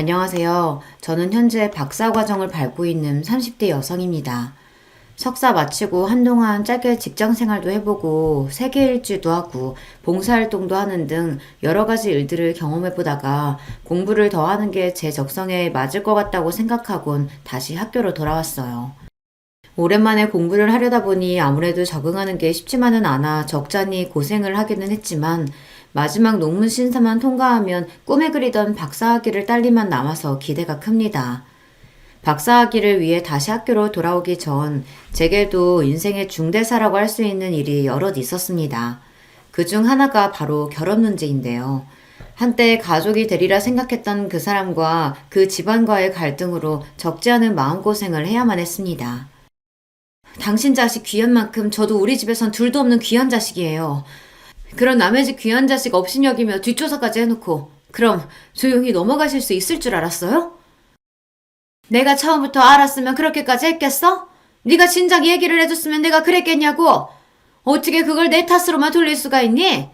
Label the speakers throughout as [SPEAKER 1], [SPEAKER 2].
[SPEAKER 1] 안녕하세요. 저는 현재 박사 과정을 밟고 있는 30대 여성입니다. 석사 마치고 한동안 짧게 직장 생활도 해보고 세계 일주도 하고 봉사활동도 하는 등 여러 가지 일들을 경험해보다가 공부를 더 하는 게 제 적성에 맞을 것 같다고 생각하곤 다시 학교로 돌아왔어요. 오랜만에 공부를 하려다 보니 아무래도 적응하는 게 쉽지만은 않아 적잖이 고생을 하기는 했지만 마지막 논문 심사만 통과하면 꿈에 그리던 박사학위를 딸리만 남아서 기대가 큽니다. 박사학위를 위해 다시 학교로 돌아오기 전 제게도 인생의 중대사라고 할 수 있는 일이 여럿 있었습니다. 그중 하나가 바로 결혼 문제인데요. 한때 가족이 되리라 생각했던 그 사람과 그 집안과의 갈등으로 적지 않은 마음고생을 해야만 했습니다. 당신 자식 귀한 만큼 저도 우리 집에선 둘도 없는 귀한 자식이에요. 그런 남의 집 귀한 자식 업신여기며 뒷조사까지 해놓고 그럼 조용히 넘어가실 수 있을 줄 알았어요? 내가 처음부터 알았으면 그렇게까지 했겠어? 네가 진작 얘기를 해줬으면 내가 그랬겠냐고? 어떻게 그걸 내 탓으로만 돌릴 수가 있니?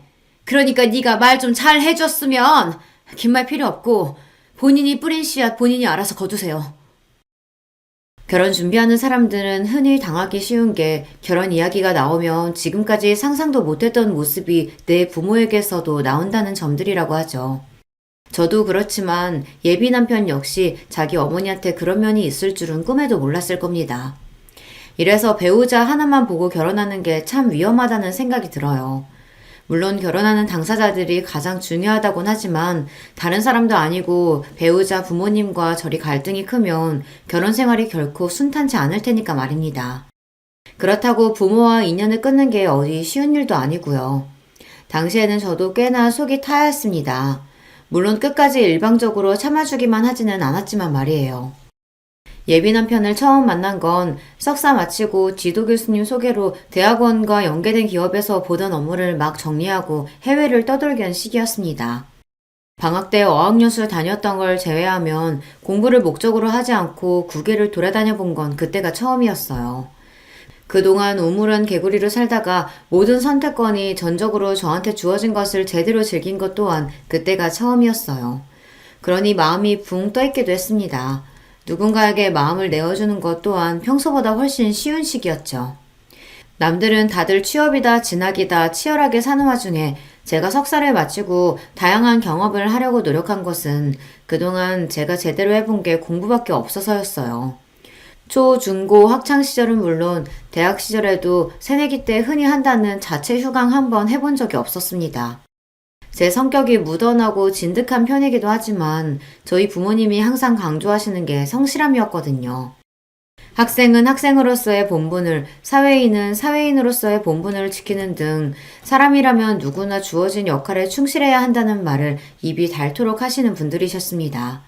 [SPEAKER 1] 그러니까 네가 말 좀 잘 해줬으면 긴 말 필요 없고 본인이 뿌린 씨앗 본인이 알아서 거두세요. 결혼 준비하는 사람들은 흔히 당하기 쉬운 게 결혼 이야기가 나오면 지금까지 상상도 못했던 모습이 내 부모에게서도 나온다는 점들이라고 하죠. 저도 그렇지만 예비 남편 역시 자기 어머니한테 그런 면이 있을 줄은 꿈에도 몰랐을 겁니다. 이래서 배우자 하나만 보고 결혼하는 게 참 위험하다는 생각이 들어요. 물론 결혼하는 당사자들이 가장 중요하다곤 하지만 다른 사람도 아니고 배우자 부모님과 저리 갈등이 크면 결혼 생활이 결코 순탄치 않을 테니까 말입니다. 그렇다고 부모와 인연을 끊는 게 어디 쉬운 일도 아니고요. 당시에는 저도 꽤나 속이 타였습니다. 물론 끝까지 일방적으로 참아주기만 하지는 않았지만 말이에요. 예비 남편을 처음 만난 건 석사 마치고 지도 교수님 소개로 대학원과 연계된 기업에서 보던 업무를 막 정리하고 해외를 떠돌던 시기였습니다. 방학 때 어학연수 다녔던 걸 제외하면 공부를 목적으로 하지 않고 국외를 돌아다녀 본 건 그때가 처음이었어요. 그동안 우물한 개구리로 살다가 모든 선택권이 전적으로 저한테 주어진 것을 제대로 즐긴 것 또한 그때가 처음이었어요. 그러니 마음이 붕 떠있기도 했습니다. 누군가에게 마음을 내어주는 것 또한 평소보다 훨씬 쉬운 시기였죠. 남들은 다들 취업이다 진학이다 치열하게 사는 와중에 제가 석사를 마치고 다양한 경험을 하려고 노력한 것은 그동안 제가 제대로 해본 게 공부밖에 없어서였어요. 초, 중, 고 학창 시절은 물론 대학 시절에도 새내기 때 흔히 한다는 자체 휴강 한 번 해본 적이 없었습니다. 제 성격이 무던하고 진득한 편이기도 하지만 저희 부모님이 항상 강조하시는 게 성실함이었거든요. 학생은 학생으로서의 본분을, 사회인은 사회인으로서의 본분을 지키는 등 사람이라면 누구나 주어진 역할에 충실해야 한다는 말을 입이 닳도록 하시는 분들이셨습니다.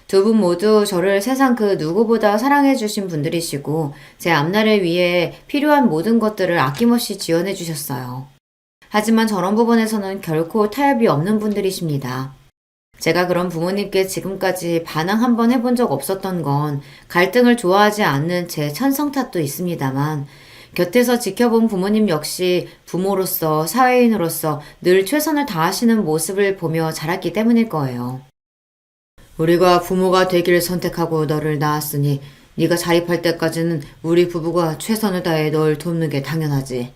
[SPEAKER 1] 두 분 모두 저를 세상 그 누구보다 사랑해 주신 분들이시고 제 앞날을 위해 필요한 모든 것들을 아낌없이 지원해 주셨어요. 하지만 저런 부분에서는 결코 타협이 없는 분들이십니다. 제가 그런 부모님께 지금까지 반항 한번 해본 적 없었던 건 갈등을 좋아하지 않는 제 천성 탓도 있습니다만 곁에서 지켜본 부모님 역시 부모로서 사회인으로서 늘 최선을 다하시는 모습을 보며 자랐기 때문일 거예요. 우리가 부모가 되기를 선택하고 너를 낳았으니 네가 자립할 때까지는 우리 부부가 최선을 다해 널 돕는 게 당연하지.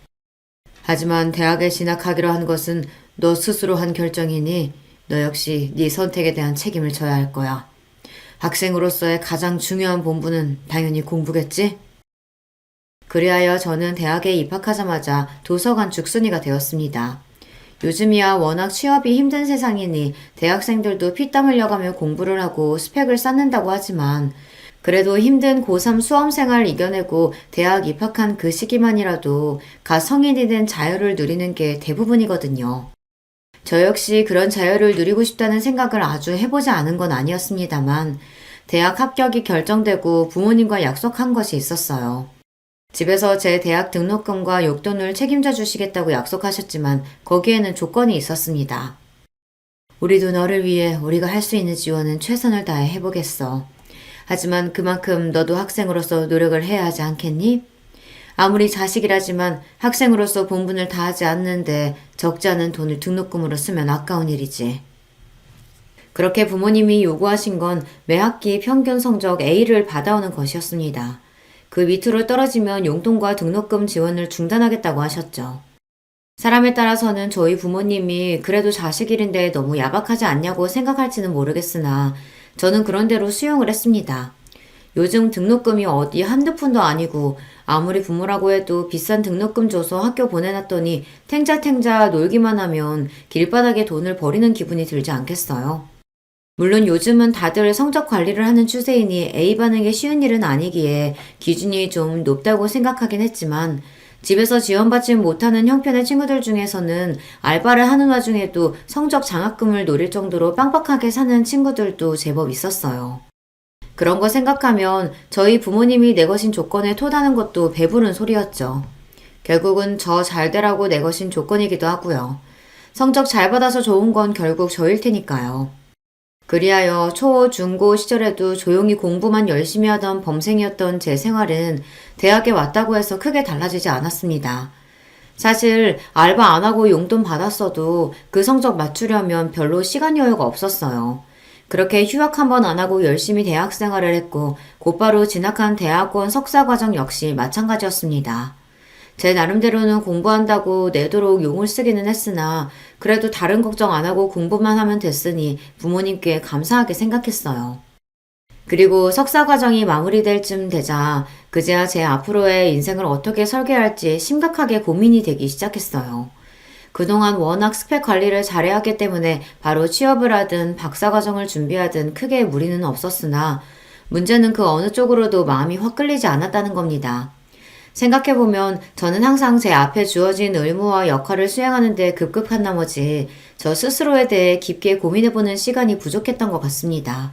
[SPEAKER 1] 하지만 대학에 진학하기로 한 것은 너 스스로 한 결정이니 너 역시 네 선택에 대한 책임을 져야 할 거야. 학생으로서의 가장 중요한 본분은 당연히 공부겠지? 그리하여 저는 대학에 입학하자마자 도서관 죽순이가 되었습니다. 요즘이야 워낙 취업이 힘든 세상이니 대학생들도 피땀 흘려가며 공부를 하고 스펙을 쌓는다고 하지만 그래도 힘든 고3 수험생활 이겨내고 대학 입학한 그 시기만이라도 갓 성인이 된 자유를 누리는 게 대부분이거든요. 저 역시 그런 자유를 누리고 싶다는 생각을 아주 해보지 않은 건 아니었습니다만 대학 합격이 결정되고 부모님과 약속한 것이 있었어요. 집에서 제 대학 등록금과 용돈을 책임져 주시겠다고 약속하셨지만 거기에는 조건이 있었습니다. 우리도 너를 위해 우리가 할 수 있는 지원은 최선을 다해 해보겠어. 하지만 그만큼 너도 학생으로서 노력을 해야 하지 않겠니? 아무리 자식이라지만 학생으로서 본분을 다하지 않는데 적지 않은 돈을 등록금으로 쓰면 아까운 일이지. 그렇게 부모님이 요구하신 건 매 학기 평균 성적 A를 받아오는 것이었습니다. 그 밑으로 떨어지면 용돈과 등록금 지원을 중단하겠다고 하셨죠. 사람에 따라서는 저희 부모님이 그래도 자식 일인데 너무 야박하지 않냐고 생각할지는 모르겠으나 저는 그런대로 수용을 했습니다. 요즘 등록금이 어디 한두 푼도 아니고 아무리 부모라고 해도 비싼 등록금 줘서 학교 보내놨더니 탱자탱자 놀기만 하면 길바닥에 돈을 버리는 기분이 들지 않겠어요? 물론 요즘은 다들 성적 관리를 하는 추세이니 A 받는 게 쉬운 일은 아니기에 기준이 좀 높다고 생각하긴 했지만 집에서 지원받지 못하는 형편의 친구들 중에서는 알바를 하는 와중에도 성적 장학금을 노릴 정도로 빡빡하게 사는 친구들도 제법 있었어요. 그런 거 생각하면 저희 부모님이 내거신 조건에 토다는 것도 배부른 소리였죠. 결국은 저 잘 되라고 내거신 조건이기도 하고요. 성적 잘 받아서 좋은 건 결국 저일 테니까요. 그리하여 초, 중고 시절에도 조용히 공부만 열심히 하던 범생이었던 제 생활은 대학에 왔다고 해서 크게 달라지지 않았습니다. 사실 알바 안 하고 용돈 받았어도 그 성적 맞추려면 별로 시간 여유가 없었어요. 그렇게 휴학 한 번 안 하고 열심히 대학 생활을 했고 곧바로 진학한 대학원 석사 과정 역시 마찬가지였습니다. 제 나름대로는 공부한다고 내도록 용을 쓰기는 했으나 그래도 다른 걱정 안 하고 공부만 하면 됐으니 부모님께 감사하게 생각했어요. 그리고 석사 과정이 마무리될 쯤 되자 그제야 제 앞으로의 인생을 어떻게 설계할지 심각하게 고민이 되기 시작했어요. 그동안 워낙 스펙 관리를 잘해야 하기 때문에 바로 취업을 하든 박사 과정을 준비하든 크게 무리는 없었으나 문제는 그 어느 쪽으로도 마음이 확 끌리지 않았다는 겁니다. 생각해보면 저는 항상 제 앞에 주어진 의무와 역할을 수행하는 데 급급한 나머지 저 스스로에 대해 깊게 고민해보는 시간이 부족했던 것 같습니다.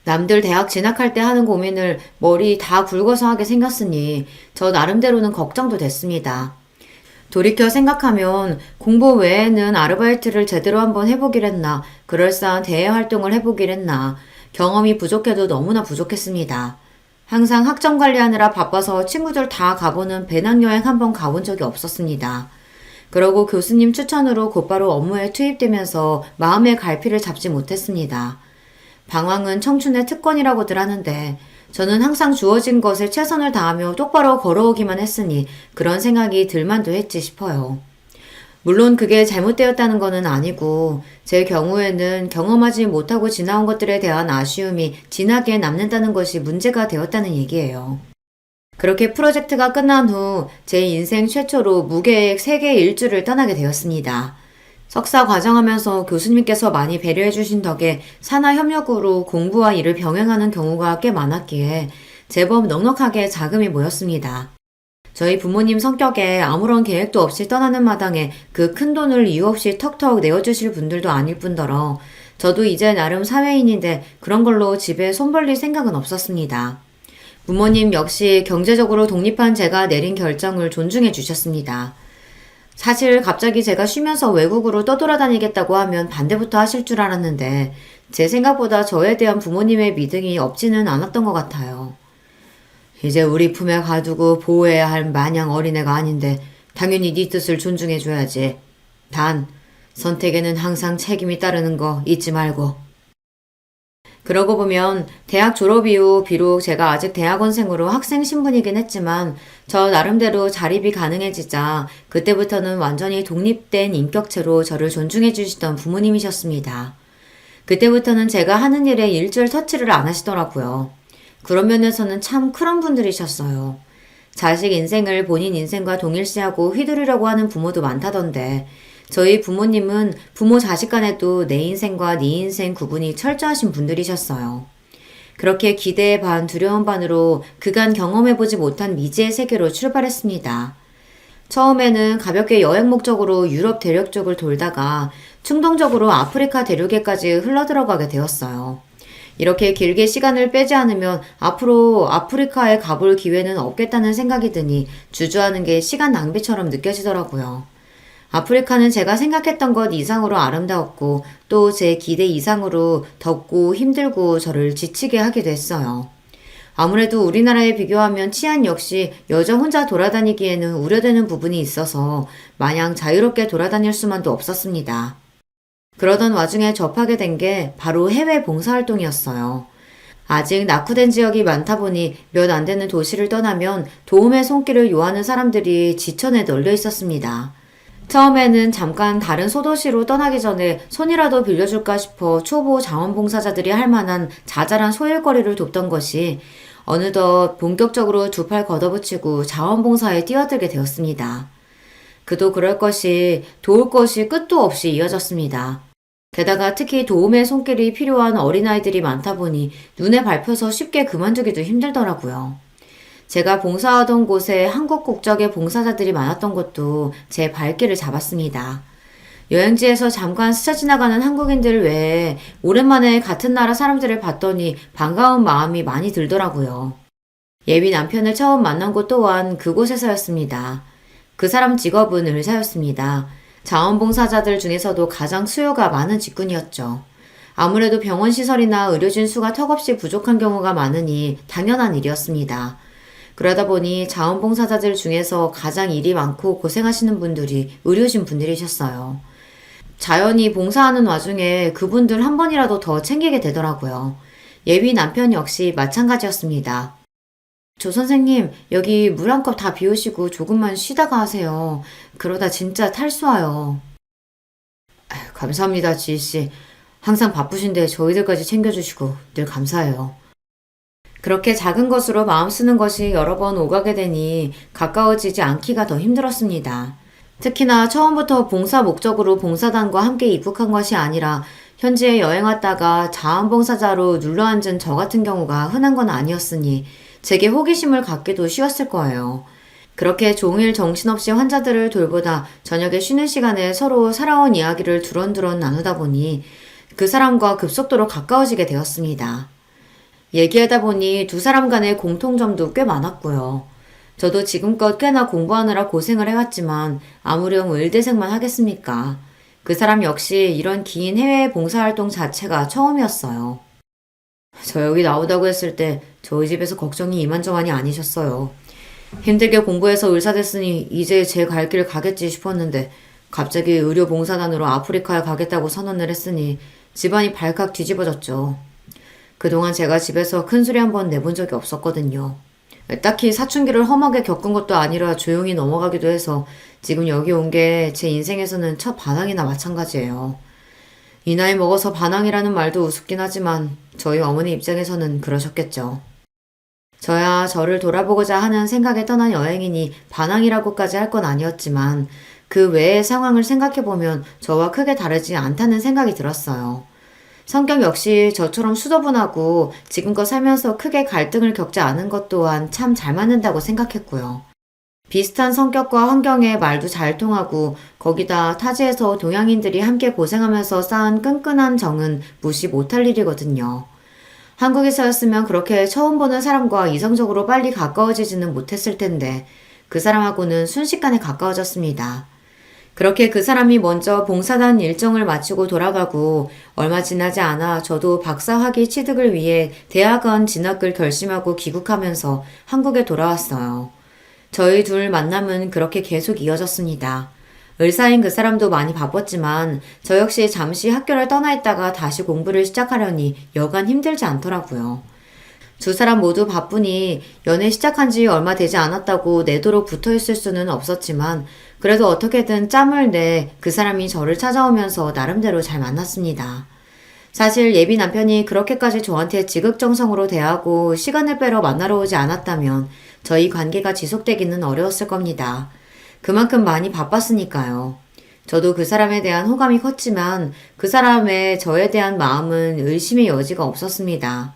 [SPEAKER 1] 남들 대학 진학할 때 하는 고민을 머리 다 굵어서 하게 생겼으니 저 나름대로는 걱정도 됐습니다. 돌이켜 생각하면 공부 외에는 아르바이트를 제대로 한번 해보기랬나, 그럴싸한 대외 활동을 해보기랬나, 경험이 부족해도 너무나 부족했습니다. 항상 학점 관리하느라 바빠서 친구들 다 가보는 배낭여행 한번 가본 적이 없었습니다. 그러고 교수님 추천으로 곧바로 업무에 투입되면서 마음의 갈피를 잡지 못했습니다. 방황은 청춘의 특권이라고들 하는데 저는 항상 주어진 것에 최선을 다하며 똑바로 걸어오기만 했으니 그런 생각이 들만도 했지 싶어요. 물론 그게 잘못되었다는 것은 아니고 제 경우에는 경험하지 못하고 지나온 것들에 대한 아쉬움이 진하게 남는다는 것이 문제가 되었다는 얘기예요. 그렇게 프로젝트가 끝난 후 제 인생 최초로 무계획 세계 일주를 떠나게 되었습니다. 석사 과정하면서 교수님께서 많이 배려해 주신 덕에 산하협력으로 공부와 일을 병행하는 경우가 꽤 많았기에 제법 넉넉하게 자금이 모였습니다. 저희 부모님 성격에 아무런 계획도 없이 떠나는 마당에 그 큰 돈을 이유 없이 턱턱 내어주실 분들도 아닐 뿐더러 저도 이제 나름 사회인인데 그런 걸로 집에 손 벌릴 생각은 없었습니다. 부모님 역시 경제적으로 독립한 제가 내린 결정을 존중해 주셨습니다. 사실 갑자기 제가 쉬면서 외국으로 떠돌아다니겠다고 하면 반대부터 하실 줄 알았는데 제 생각보다 저에 대한 부모님의 믿음이 없지는 않았던 것 같아요. 이제 우리 품에 가두고 보호해야 할 마냥 어린애가 아닌데 당연히 네 뜻을 존중해줘야지. 단, 선택에는 항상 책임이 따르는 거 잊지 말고. 그러고 보면 대학 졸업 이후 비록 제가 아직 대학원생으로 학생 신분이긴 했지만 저 나름대로 자립이 가능해지자 그때부터는 완전히 독립된 인격체로 저를 존중해 주시던 부모님이셨습니다. 그때부터는 제가 하는 일에 일절 터치를 안 하시더라고요. 그런 면에서는 참 그런 분들이셨어요. 자식 인생을 본인 인생과 동일시하고 휘두르려고 하는 부모도 많다던데 저희 부모님은 부모 자식 간에도 내 인생과 네 인생 구분이 철저하신 분들이셨어요. 그렇게 기대 반 두려움 반으로 그간 경험해보지 못한 미지의 세계로 출발했습니다. 처음에는 가볍게 여행 목적으로 유럽 대륙 쪽을 돌다가 충동적으로 아프리카 대륙에까지 흘러들어가게 되었어요. 이렇게 길게 시간을 빼지 않으면 앞으로 아프리카에 가볼 기회는 없겠다는 생각이 드니 주저하는 게 시간 낭비처럼 느껴지더라고요. 아프리카는 제가 생각했던 것 이상으로 아름다웠고 또 제 기대 이상으로 덥고 힘들고 저를 지치게 하기도 했어요. 아무래도 우리나라에 비교하면 치안 역시 여자 혼자 돌아다니기에는 우려되는 부분이 있어서 마냥 자유롭게 돌아다닐 수만도 없었습니다. 그러던 와중에 접하게 된 게 바로 해외 봉사활동이었어요. 아직 낙후된 지역이 많다 보니 몇 안 되는 도시를 떠나면 도움의 손길을 요하는 사람들이 지천에 널려 있었습니다. 처음에는 잠깐 다른 소도시로 떠나기 전에 손이라도 빌려줄까 싶어 초보 자원봉사자들이 할 만한 자잘한 소일거리를 돕던 것이 어느덧 본격적으로 두 팔 걷어붙이고 자원봉사에 뛰어들게 되었습니다. 그도 그럴 것이 도울 것이 끝도 없이 이어졌습니다. 게다가 특히 도움의 손길이 필요한 어린아이들이 많다 보니 눈에 밟혀서 쉽게 그만두기도 힘들더라고요. 제가 봉사하던 곳에 한국 국적의 봉사자들이 많았던 것도 제 발길을 잡았습니다. 여행지에서 잠깐 스쳐 지나가는 한국인들 외에 오랜만에 같은 나라 사람들을 봤더니 반가운 마음이 많이 들더라고요. 예비 남편을 처음 만난 곳 또한 그곳에서였습니다. 그 사람 직업은 의사였습니다. 자원봉사자들 중에서도 가장 수요가 많은 직군이었죠. 아무래도 병원 시설이나 의료진 수가 턱없이 부족한 경우가 많으니 당연한 일이었습니다. 그러다 보니 자원봉사자들 중에서 가장 일이 많고 고생하시는 분들이 의료진 분들이셨어요. 자연히 봉사하는 와중에 그분들 한 번이라도 더 챙기게 되더라고요. 예비 남편 역시 마찬가지였습니다. 조 선생님, 여기 물 한 컵 다 비우시고 조금만 쉬다가 하세요. 그러다 진짜 탈수와요. 감사합니다, 지희씨. 항상 바쁘신데 저희들까지 챙겨주시고 늘 감사해요. 그렇게 작은 것으로 마음 쓰는 것이 여러 번 오가게 되니 가까워지지 않기가 더 힘들었습니다. 특히나 처음부터 봉사 목적으로 봉사단과 함께 입국한 것이 아니라 현지에 여행 왔다가 자원봉사자로 눌러앉은 저 같은 경우가 흔한 건 아니었으니 제게 호기심을 갖기도 쉬웠을 거예요. 그렇게 종일 정신없이 환자들을 돌보다 저녁에 쉬는 시간에 서로 살아온 이야기를 두런두런 나누다 보니 그 사람과 급속도로 가까워지게 되었습니다. 얘기하다 보니 두 사람 간의 공통점도 꽤 많았고요. 저도 지금껏 꽤나 공부하느라 고생을 해왔지만 아무렴 의대생만 하겠습니까? 그 사람 역시 이런 긴 해외 봉사활동 자체가 처음이었어요. 저 여기 나오다고 했을 때 저희 집에서 걱정이 이만저만이 아니셨어요. 힘들게 공부해서 의사 됐으니 이제 제 갈 길 가겠지 싶었는데 갑자기 의료봉사단으로 아프리카에 가겠다고 선언을 했으니 집안이 발칵 뒤집어졌죠. 그동안 제가 집에서 큰소리 한번 내본 적이 없었거든요. 딱히 사춘기를 험하게 겪은 것도 아니라 조용히 넘어가기도 해서 지금 여기 온 게 제 인생에서는 첫 반항이나 마찬가지예요. 이 나이 먹어서 반항이라는 말도 우습긴 하지만 저희 어머니 입장에서는 그러셨겠죠. 저야 저를 돌아보고자 하는 생각에 떠난 여행이니 반항이라고까지 할 건 아니었지만 그 외의 상황을 생각해보면 저와 크게 다르지 않다는 생각이 들었어요. 성격 역시 저처럼 수더분하고 지금껏 살면서 크게 갈등을 겪지 않은 것 또한 참 잘 맞는다고 생각했고요. 비슷한 성격과 환경에 말도 잘 통하고 거기다 타지에서 동양인들이 함께 고생하면서 쌓은 끈끈한 정은 무시 못할 일이거든요. 한국에서였으면 그렇게 처음 보는 사람과 이성적으로 빨리 가까워지지는 못했을 텐데 그 사람하고는 순식간에 가까워졌습니다. 그렇게 그 사람이 먼저 봉사단 일정을 마치고 돌아가고 얼마 지나지 않아 저도 박사학위 취득을 위해 대학원 진학을 결심하고 귀국하면서 한국에 돌아왔어요. 저희 둘 만남은 그렇게 계속 이어졌습니다. 의사인 그 사람도 많이 바빴지만 저 역시 잠시 학교를 떠나 있다가 다시 공부를 시작하려니 여간 힘들지 않더라고요. 두 사람 모두 바쁘니 연애 시작한 지 얼마 되지 않았다고 내도록 붙어 있을 수는 없었지만 그래도 어떻게든 짬을 내 그 사람이 저를 찾아오면서 나름대로 잘 만났습니다. 사실 예비 남편이 그렇게까지 저한테 지극정성으로 대하고 시간을 빼러 만나러 오지 않았다면 저희 관계가 지속되기는 어려웠을 겁니다. 그만큼 많이 바빴으니까요. 저도 그 사람에 대한 호감이 컸지만 그 사람의 저에 대한 마음은 의심의 여지가 없었습니다.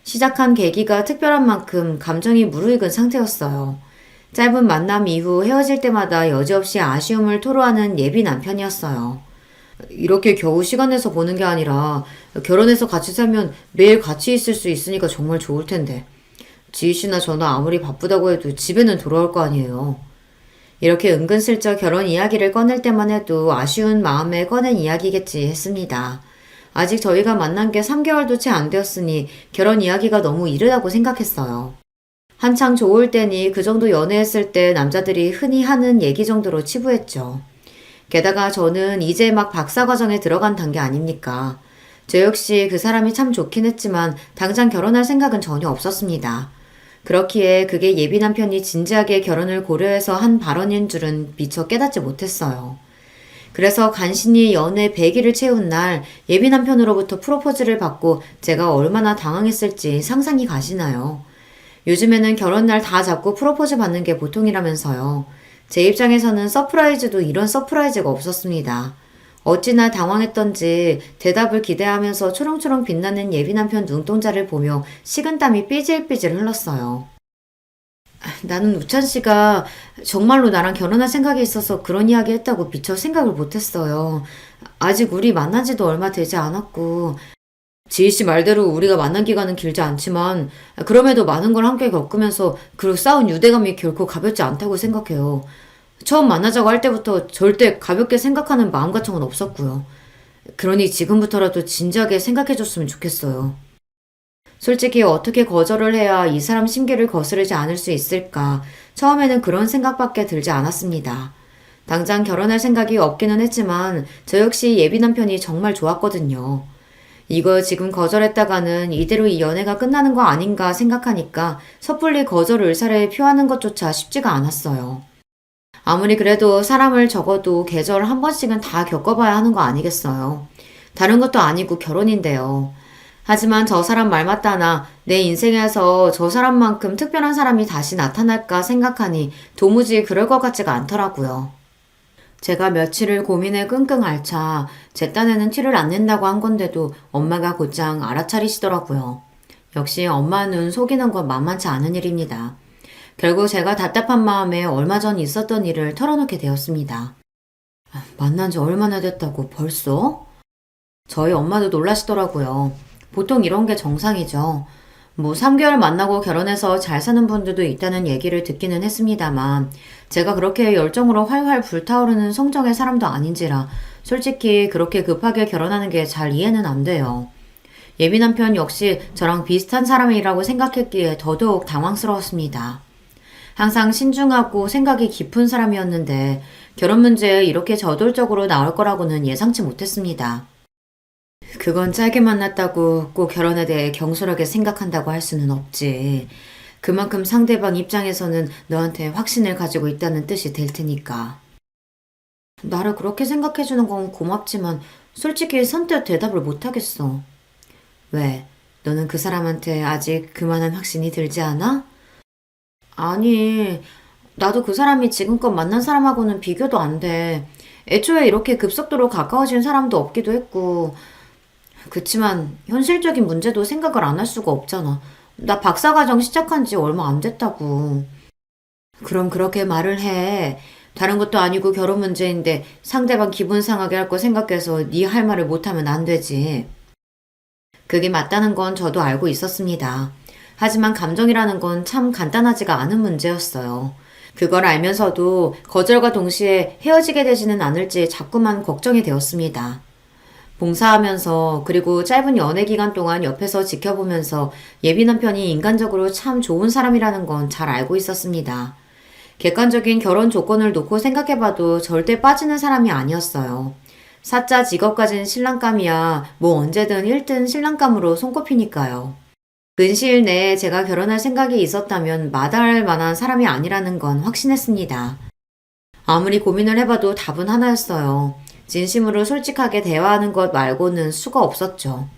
[SPEAKER 1] 시작한 계기가 특별한 만큼 감정이 무르익은 상태였어요. 짧은 만남 이후 헤어질 때마다 여지없이 아쉬움을 토로하는 예비 남편이었어요. 이렇게 겨우 시간 내서 보는 게 아니라 결혼해서 같이 살면 매일 같이 있을 수 있으니까 정말 좋을 텐데. 지희 씨나 저나 아무리 바쁘다고 해도 집에는 돌아올 거 아니에요. 이렇게 은근슬쩍 결혼 이야기를 꺼낼 때만 해도 아쉬운 마음에 꺼낸 이야기겠지 했습니다. 아직 저희가 만난 게 3개월도 채 안 되었으니 결혼 이야기가 너무 이르다고 생각했어요. 한창 좋을 때니 그 정도 연애했을 때 남자들이 흔히 하는 얘기 정도로 치부했죠. 게다가 저는 이제 막 박사과정에 들어간 단계 아닙니까? 저 역시 그 사람이 참 좋긴 했지만 당장 결혼할 생각은 전혀 없었습니다. 그렇기에 그게 예비 남편이 진지하게 결혼을 고려해서 한 발언인 줄은 미처 깨닫지 못했어요. 그래서 간신히 연애 100일을 채운 날 예비 남편으로부터 프로포즈를 받고 제가 얼마나 당황했을지 상상이 가시나요? 요즘에는 결혼날 다 잡고 프로포즈 받는 게 보통이라면서요. 제 입장에서는 서프라이즈도 이런 서프라이즈가 없었습니다. 어찌나 당황했던지 대답을 기대하면서 초롱초롱 빛나는 예비 남편 눈동자를 보며 식은땀이 삐질삐질 흘렀어요. 나는 우찬 씨가 정말로 나랑 결혼할 생각이 있어서 그런 이야기 했다고 미처 생각을 못했어요. 아직 우리 만난 지도 얼마 되지 않았고, 지희 씨 말대로 우리가 만난 기간은 길지 않지만, 그럼에도 많은 걸 함께 겪으면서 그 싸운 유대감이 결코 가볍지 않다고 생각해요. 처음 만나자고 할 때부터 절대 가볍게 생각하는 마음가짐은 없었고요. 그러니 지금부터라도 진지하게 생각해줬으면 좋겠어요. 솔직히 어떻게 거절을 해야 이 사람 심기를 거스르지 않을 수 있을까? 처음에는 그런 생각밖에 들지 않았습니다. 당장 결혼할 생각이 없기는 했지만 저 역시 예비 남편이 정말 좋았거든요. 이거 지금 거절했다가는 이대로 이 연애가 끝나는 거 아닌가 생각하니까 섣불리 거절 의사를 표하는 것조차 쉽지가 않았어요. 아무리 그래도 사람을 적어도 계절 한 번씩은 다 겪어봐야 하는 거 아니겠어요. 다른 것도 아니고 결혼인데요. 하지만 저 사람 말 맞다나 내 인생에서 저 사람만큼 특별한 사람이 다시 나타날까 생각하니 도무지 그럴 것 같지가 않더라고요. 제가 며칠을 고민에 끙끙 앓자 제 딴에는 티를 안 낸다고 한 건데도 엄마가 곧장 알아차리시더라고요. 역시 엄마는 속이는 건 만만치 않은 일입니다. 결국 제가 답답한 마음에 얼마 전 있었던 일을 털어놓게 되었습니다. 만난 지 얼마나 됐다고 벌써? 저희 엄마도 놀라시더라고요. 보통 이런 게 정상이죠. 3개월 만나고 결혼해서 잘 사는 분들도 있다는 얘기를 듣기는 했습니다만 제가 그렇게 열정으로 활활 불타오르는 성정의 사람도 아닌지라 솔직히 그렇게 급하게 결혼하는 게 잘 이해는 안 돼요. 예비 남편 역시 저랑 비슷한 사람이라고 생각했기에 더더욱 당황스러웠습니다. 항상 신중하고 생각이 깊은 사람이었는데 결혼 문제에 이렇게 저돌적으로 나올 거라고는 예상치 못했습니다. 그건 짧게 만났다고 꼭 결혼에 대해 경솔하게 생각한다고 할 수는 없지. 그만큼 상대방 입장에서는 너한테 확신을 가지고 있다는 뜻이 될 테니까. 나를 그렇게 생각해주는 건 고맙지만 솔직히 선뜻 대답을 못하겠어. 왜? 너는 그 사람한테 아직 그만한 확신이 들지 않아? 아니, 나도 그 사람이 지금껏 만난 사람하고는 비교도 안 돼. 애초에 이렇게 급속도로 가까워진 사람도 없기도 했고, 그치만 현실적인 문제도 생각을 안 할 수가 없잖아. 나 박사과정 시작한 지 얼마 안 됐다고. 그럼 그렇게 말을 해. 다른 것도 아니고 결혼 문제인데 상대방 기분 상하게 할 거 생각해서 네 할 말을 못하면 안 되지. 그게 맞다는 건 저도 알고 있었습니다. 하지만 감정이라는 건 참 간단하지가 않은 문제였어요. 그걸 알면서도 거절과 동시에 헤어지게 되지는 않을지 자꾸만 걱정이 되었습니다. 봉사하면서 그리고 짧은 연애 기간 동안 옆에서 지켜보면서 예비 남편이 인간적으로 참 좋은 사람이라는 건 잘 알고 있었습니다. 객관적인 결혼 조건을 놓고 생각해봐도 절대 빠지는 사람이 아니었어요. 사짜 직업 가진 신랑감이야 언제든 1등 신랑감으로 손꼽히니까요. 근시일 내에 제가 결혼할 생각이 있었다면 마다할 만한 사람이 아니라는 건 확신했습니다. 아무리 고민을 해봐도 답은 하나였어요. 진심으로 솔직하게 대화하는 것 말고는 수가 없었죠.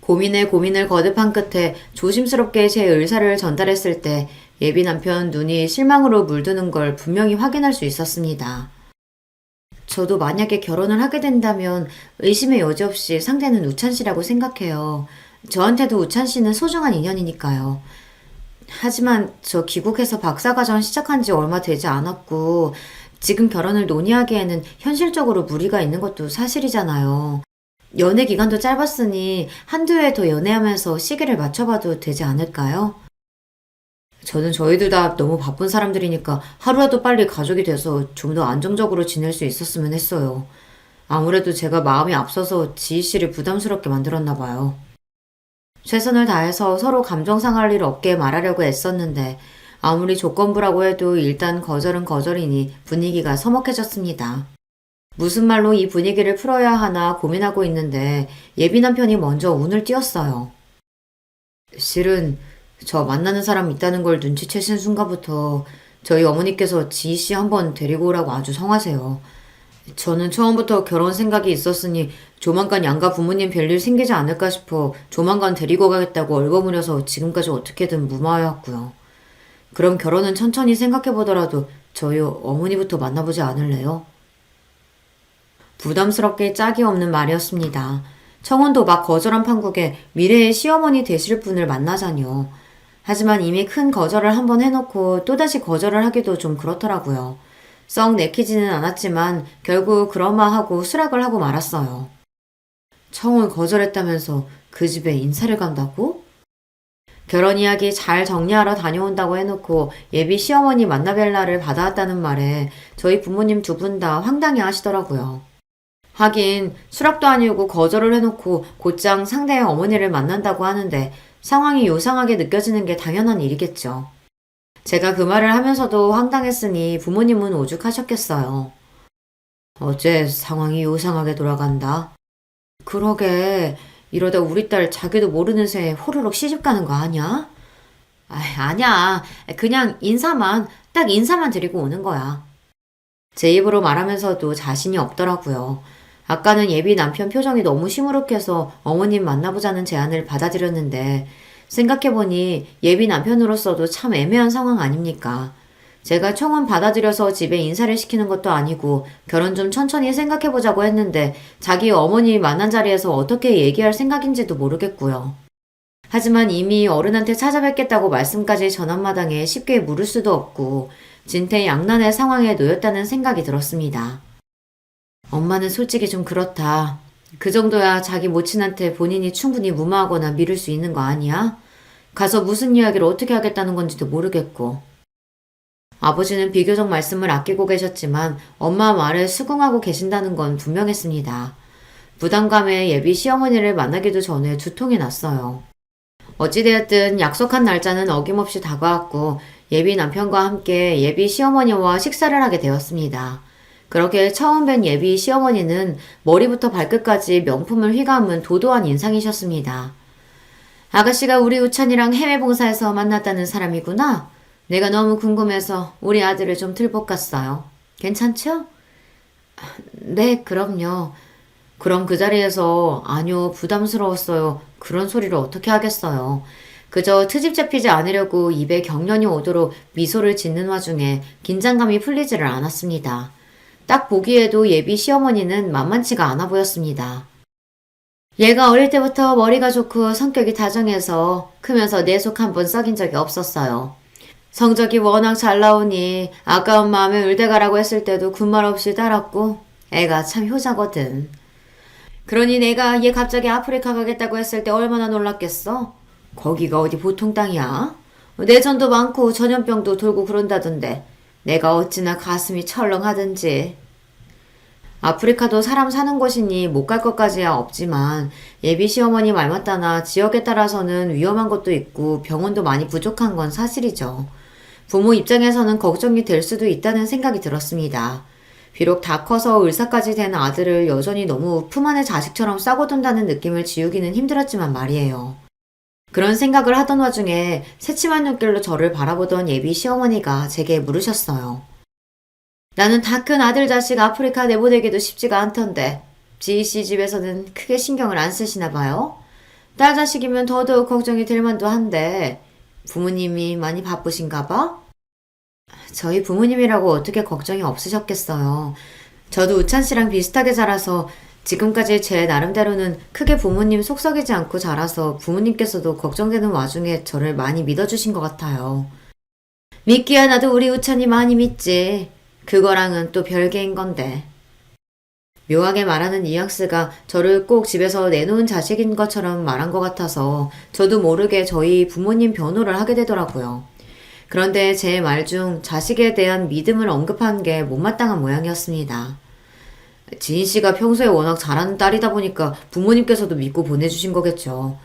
[SPEAKER 1] 고민에 고민을 거듭한 끝에 조심스럽게 제 의사를 전달했을 때 예비 남편 눈이 실망으로 물드는 걸 분명히 확인할 수 있었습니다. 저도 만약에 결혼을 하게 된다면 의심의 여지 없이 상대는 우찬 씨라고 생각해요. 저한테도 우찬 씨는 소중한 인연이니까요. 하지만 저 귀국해서 박사과정 시작한 지 얼마 되지 않았고 지금 결혼을 논의하기에는 현실적으로 무리가 있는 것도 사실이잖아요. 연애 기간도 짧았으니 한두 해 더 연애하면서 시기를 맞춰봐도 되지 않을까요? 저는 저희들 다 너무 바쁜 사람들이니까 하루라도 빨리 가족이 돼서 좀 더 안정적으로 지낼 수 있었으면 했어요. 아무래도 제가 마음이 앞서서 지희 씨를 부담스럽게 만들었나 봐요. 최선을 다해서 서로 감정 상할 일 없게 말하려고 애썼는데 아무리 조건부라고 해도 일단 거절은 거절이니 분위기가 서먹해졌습니다. 무슨 말로 이 분위기를 풀어야 하나 고민하고 있는데 예비 남편이 먼저 운을 띄웠어요. 실은 저 만나는 사람 있다는 걸 눈치채신 순간부터 저희 어머니께서 지희 씨 한번 데리고 오라고 아주 성하세요. 저는 처음부터 결혼 생각이 있었으니 조만간 양가 부모님 별일 생기지 않을까 싶어 조만간 데리고 가겠다고 얼버무려서 지금까지 어떻게든 무마해왔고요. 그럼 결혼은 천천히 생각해보더라도 저희 어머니부터 만나보지 않을래요? 부담스럽게 짝이 없는 말이었습니다. 청혼도 막 거절한 판국에 미래의 시어머니 되실 분을 만나자니요. 하지만 이미 큰 거절을 한번 해놓고 또다시 거절을 하기도 좀 그렇더라고요. 썩 내키지는 않았지만 결국 그러마하고 수락을 하고 말았어요. 청혼 거절했다면서 그 집에 인사를 간다고? 결혼 이야기 잘 정리하러 다녀온다고 해놓고 예비 시어머니 만나뵐 날을 받아왔다는 말에 저희 부모님 두 분 다 황당해 하시더라고요. 하긴 수락도 아니고 거절을 해놓고 곧장 상대의 어머니를 만난다고 하는데 상황이 요상하게 느껴지는 게 당연한 일이겠죠. 제가 그 말을 하면서도 황당했으니 부모님은 오죽하셨겠어요. 어째 상황이 요상하게 돌아간다. 그러게 이러다 우리 딸 자기도 모르는 새에 호로록 시집가는 거 아니야? 아니야. 그냥 딱 인사만 드리고 오는 거야. 제 입으로 말하면서도 자신이 없더라고요. 아까는 예비 남편 표정이 너무 시무룩해서 어머님 만나보자는 제안을 받아들였는데 생각해보니 예비 남편으로서도 참 애매한 상황 아닙니까? 제가 청혼 받아들여서 집에 인사를 시키는 것도 아니고 결혼 좀 천천히 생각해보자고 했는데 자기 어머니 만난 자리에서 어떻게 얘기할 생각인지도 모르겠고요. 하지만 이미 어른한테 찾아뵙겠다고 말씀까지 전한마당에 쉽게 물을 수도 없고 진퇴양난의 상황에 놓였다는 생각이 들었습니다. 엄마는 솔직히 좀 그렇다. 그 정도야 자기 모친한테 본인이 충분히 무마하거나 미룰 수 있는 거 아니야? 가서 무슨 이야기를 어떻게 하겠다는 건지도 모르겠고. 아버지는 비교적 말씀을 아끼고 계셨지만 엄마 말에 수긍하고 계신다는 건 분명했습니다. 부담감에 예비 시어머니를 만나기도 전에 두통이 났어요. 어찌되었든 약속한 날짜는 어김없이 다가왔고 예비 남편과 함께 예비 시어머니와 식사를 하게 되었습니다. 그렇게 처음 뵌 예비 시어머니는 머리부터 발끝까지 명품을 휘감은 도도한 인상이셨습니다. 아가씨가 우리 우찬이랑 해외 봉사에서 만났다는 사람이구나. 내가 너무 궁금해서 우리 아들을 좀 들볶았어요. 괜찮죠? 네, 그럼요. 그럼 그 자리에서 아니요, 부담스러웠어요. 그런 소리를 어떻게 하겠어요. 그저 트집 잡히지 않으려고 입에 경련이 오도록 미소를 짓는 와중에 긴장감이 풀리지를 않았습니다. 딱 보기에도 예비 시어머니는 만만치가 않아 보였습니다. 얘가 어릴 때부터 머리가 좋고 성격이 다정해서 크면서 내속 한번 썩인 적이 없었어요. 성적이 워낙 잘 나오니 아까운 마음에 을대가라고 했을 때도 군말 없이 따랐고 애가 참 효자거든. 그러니 내가 얘 갑자기 아프리카 가겠다고 했을 때 얼마나 놀랐겠어? 거기가 어디 보통 땅이야? 내전도 많고 전염병도 돌고 그런다던데 내가 어찌나 가슴이 철렁하든지. 아프리카도 사람 사는 곳이니 못 갈 것까지야 없지만 예비 시어머니 말 맞다나 지역에 따라서는 위험한 것도 있고 병원도 많이 부족한 건 사실이죠. 부모 입장에서는 걱정이 될 수도 있다는 생각이 들었습니다. 비록 다 커서 의사까지 된 아들을 여전히 너무 품 안의 자식처럼 싸고둔다는 느낌을 지우기는 힘들었지만 말이에요. 그런 생각을 하던 와중에 새침한 눈길로 저를 바라보던 예비 시어머니가 제게 물으셨어요. 나는 다 큰 아들 자식 아프리카 내보내기도 쉽지가 않던데 지희 씨 집에서는 크게 신경을 안 쓰시나 봐요? 딸 자식이면 더더욱 걱정이 될 만도 한데 부모님이 많이 바쁘신가 봐? 저희 부모님이라고 어떻게 걱정이 없으셨겠어요. 저도 우찬 씨랑 비슷하게 자라서 지금까지 제 나름대로는 크게 부모님 속썩이지 않고 자라서 부모님께서도 걱정되는 와중에 저를 많이 믿어주신 것 같아요. 믿기야 나도 우리 우찬이 많이 믿지. 그거랑은 또 별개인 건데. 묘하게 말하는 뉘앙스가 저를 꼭 집에서 내놓은 자식인 것처럼 말한 것 같아서 저도 모르게 저희 부모님 변호를 하게 되더라고요. 그런데 제 말 중 자식에 대한 믿음을 언급한 게 못마땅한 모양이었습니다. 지인 씨가 평소에 워낙 잘하는 딸이다 보니까 부모님께서도 믿고 보내주신 거겠죠.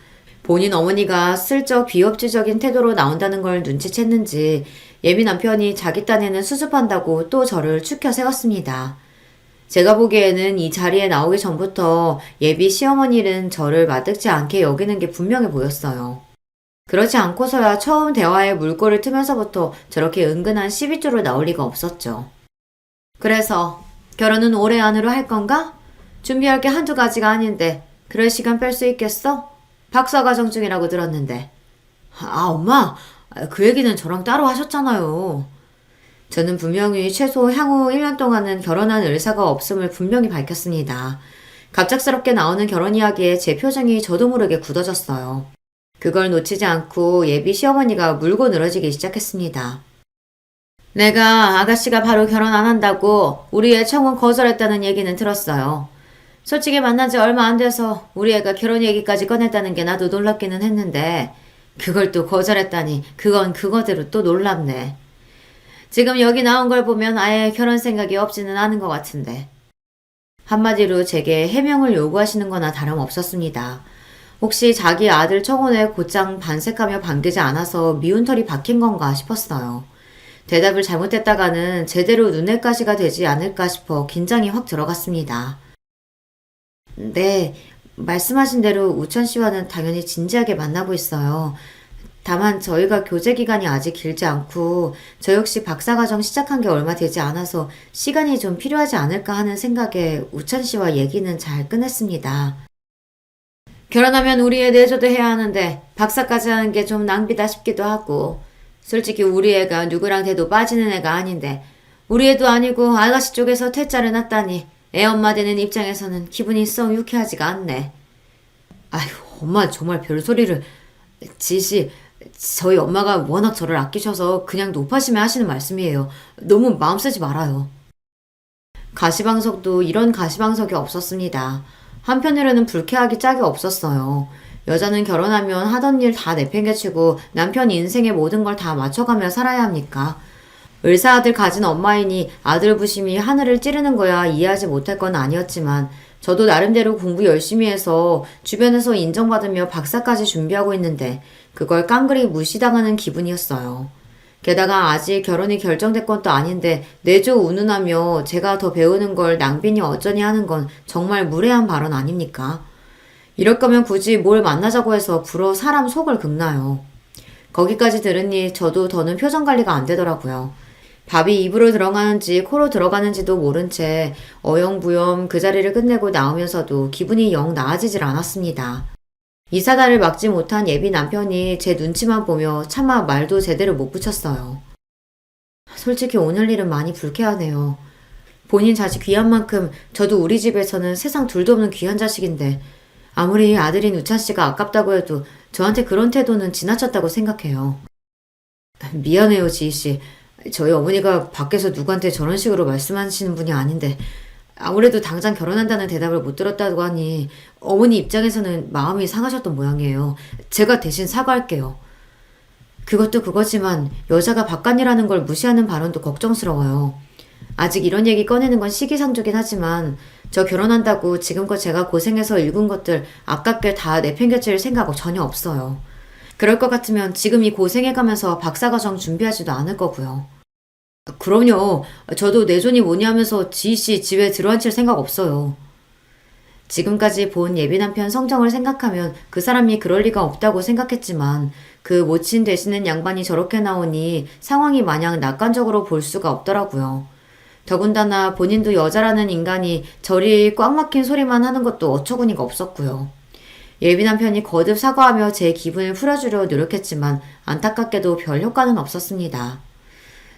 [SPEAKER 1] 본인 어머니가 슬쩍 비업지적인 태도로 나온다는 걸 눈치챘는지 예비 남편이 자기 딴에는 수습한다고 또 저를 추켜 세웠습니다. 제가 보기에는 이 자리에 나오기 전부터 예비 시어머니는 저를 마뜩지 않게 여기는 게 분명해 보였어요. 그렇지 않고서야 처음 대화에 물꼬를 트면서부터 저렇게 은근한 시비조로 나올 리가 없었죠. 그래서 결혼은 올해 안으로 할 건가? 준비할 게 한두 가지가 아닌데 그럴 시간 뺄 수 있겠어? 박사과정 중이라고 들었는데. 엄마, 그 얘기는 저랑 따로 하셨잖아요. 저는 분명히 최소 향후 1년 동안은 결혼할 의사가 없음을 분명히 밝혔습니다. 갑작스럽게 나오는 결혼 이야기에 제 표정이 저도 모르게 굳어졌어요. 그걸 놓치지 않고 예비 시어머니가 물고 늘어지기 시작했습니다. 내가 아가씨가 바로 결혼 안 한다고 우리 애 청혼 거절했다는 얘기는 들었어요. 솔직히 만난 지 얼마 안 돼서 우리 애가 결혼 얘기까지 꺼냈다는 게 나도 놀랍기는 했는데 그걸 또 거절했다니 그건 그거대로 또 놀랍네. 지금 여기 나온 걸 보면 아예 결혼 생각이 없지는 않은 것 같은데. 한마디로 제게 해명을 요구하시는 거나 다름없었습니다. 혹시 자기 아들 청혼에 곧장 반색하며 반기지 않아서 미운 털이 박힌 건가 싶었어요. 대답을 잘못했다가는 제대로 눈엣 가시가 되지 않을까 싶어 긴장이 확 들어갔습니다. 네, 말씀하신 대로 우천 씨와는 당연히 진지하게 만나고 있어요. 다만 저희가 교제 기간이 아직 길지 않고 저 역시 박사과정 시작한 게 얼마 되지 않아서 시간이 좀 필요하지 않을까 하는 생각에 우천 씨와 얘기는 잘 끝냈습니다. 결혼하면 우리 애 내조도 해야 하는데 박사까지 하는 게 좀 낭비다 싶기도 하고 솔직히 우리 애가 누구랑 돼도 빠지는 애가 아닌데 우리 애도 아니고 아가씨 쪽에서 퇴짜를 놨다니 애 엄마 되는 입장에서는 기분이 썩 유쾌하지가 않네. 아휴, 엄마 정말 별소리를. 지씨, 저희 엄마가 워낙 저를 아끼셔서 그냥 높아심에 하시는 말씀이에요. 너무 마음 쓰지 말아요. 가시방석도 이런 가시방석이 없었습니다. 한편으로는 불쾌하기 짝이 없었어요. 여자는 결혼하면 하던 일 다 내팽개치고 남편 인생의 모든 걸 다 맞춰가며 살아야 합니까? 의사 아들 가진 엄마이니 아들 부심이 하늘을 찌르는 거야 이해하지 못할 건 아니었지만 저도 나름대로 공부 열심히 해서 주변에서 인정받으며 박사까지 준비하고 있는데 그걸 깡그리 무시당하는 기분이었어요. 게다가 아직 결혼이 결정된 것도 아닌데 내조 운운하며 제가 더 배우는 걸 낭비니 어쩌니 하는 건 정말 무례한 발언 아닙니까? 이럴 거면 굳이 뭘 만나자고 해서 불어 사람 속을 긁나요. 거기까지 들으니 저도 더는 표정 관리가 안 되더라고요. 밥이 입으로 들어가는지 코로 들어가는지도 모른 채 어영부영 그 자리를 끝내고 나오면서도 기분이 영 나아지질 않았습니다. 이 사달을 막지 못한 예비 남편이 제 눈치만 보며 차마 말도 제대로 못 붙였어요. 솔직히 오늘 일은 많이 불쾌하네요. 본인 자식 귀한 만큼 저도 우리 집에서는 세상 둘도 없는 귀한 자식인데 아무리 아들인 우찬 씨가 아깝다고 해도 저한테 그런 태도는 지나쳤다고 생각해요. 미안해요, 지희 씨. 저희 어머니가 밖에서 누구한테 저런 식으로 말씀하시는 분이 아닌데 아무래도 당장 결혼한다는 대답을 못 들었다고 하니 어머니 입장에서는 마음이 상하셨던 모양이에요. 제가 대신 사과할게요. 그것도 그거지만 여자가 바깥이라는 걸 무시하는 발언도 걱정스러워요. 아직 이런 얘기 꺼내는 건 시기상조긴 하지만 저 결혼한다고 지금껏 제가 고생해서 읽은 것들 아깝게 다 내팽개칠 생각 전혀 없어요. 그럴 것 같으면 지금 이 고생해가면서 박사과정 준비하지도 않을 거고요. 그럼요. 저도 내존이 뭐니 하면서 지희씨 집에 들어앉힐 생각 없어요. 지금까지 본 예비 남편 성정을 생각하면 그 사람이 그럴 리가 없다고 생각했지만 그 모친 되시는 양반이 저렇게 나오니 상황이 마냥 낙관적으로 볼 수가 없더라고요. 더군다나 본인도 여자라는 인간이 저리 꽉 막힌 소리만 하는 것도 어처구니가 없었고요. 예비 남편이 거듭 사과하며 제 기분을 풀어주려 노력했지만 안타깝게도 별 효과는 없었습니다.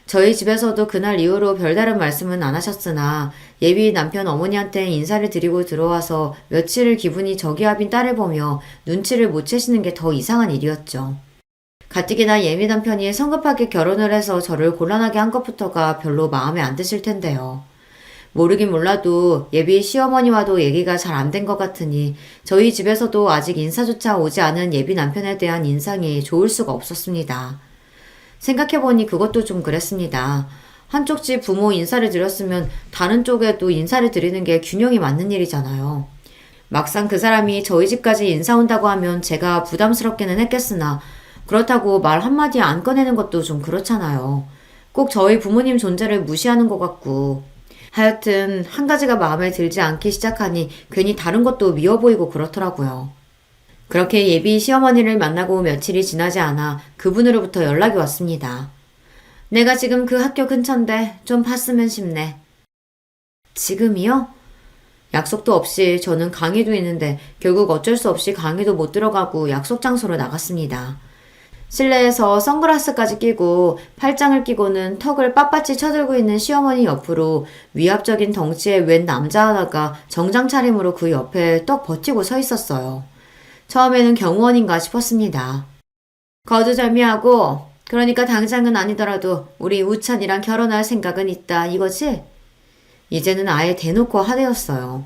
[SPEAKER 1] 저희 집에서도 그날 이후로 별다른 말씀은 안 하셨으나 예비 남편 어머니한테 인사를 드리고 들어와서 며칠을 기분이 저기압인 딸을 보며 눈치를 못 채시는 게 더 이상한 일이었죠. 가뜩이나 예비 남편이 성급하게 결혼을 해서 저를 곤란하게 한 것부터가 별로 마음에 안 드실 텐데요. 모르긴 몰라도 예비 시어머니와도 얘기가 잘 안 된 것 같으니 저희 집에서도 아직 인사조차 오지 않은 예비 남편에 대한 인상이 좋을 수가 없었습니다. 생각해보니 그것도 좀 그랬습니다. 한쪽 집 부모 인사를 드렸으면 다른 쪽에도 인사를 드리는 게 균형이 맞는 일이잖아요. 막상 그 사람이 저희 집까지 인사 온다고 하면 제가 부담스럽기는 했겠으나 그렇다고 말 한마디 안 꺼내는 것도 좀 그렇잖아요. 꼭 저희 부모님 존재를 무시하는 것 같고 하여튼 한 가지가 마음에 들지 않기 시작하니 괜히 다른 것도 미워 보이고 그렇더라고요. 그렇게 예비 시어머니를 만나고 며칠이 지나지 않아 그분으로부터 연락이 왔습니다. 내가 지금 그 학교 근처인데 좀 봤으면 싶네. 지금이요? 약속도 없이 저는 강의도 있는데 결국 어쩔 수 없이 강의도 못 들어가고 약속 장소로 나갔습니다. 실내에서 선글라스까지 끼고 팔짱을 끼고는 턱을 빳빳이 쳐들고 있는 시어머니 옆으로 위압적인 덩치의 웬 남자 하나가 정장 차림으로 그 옆에 떡 버티고 서 있었어요. 처음에는 경호원인가 싶었습니다. 거두절미하고 그러니까 당장은 아니더라도 우리 우찬이랑 결혼할 생각은 있다 이거지? 이제는 아예 대놓고 하대였어요.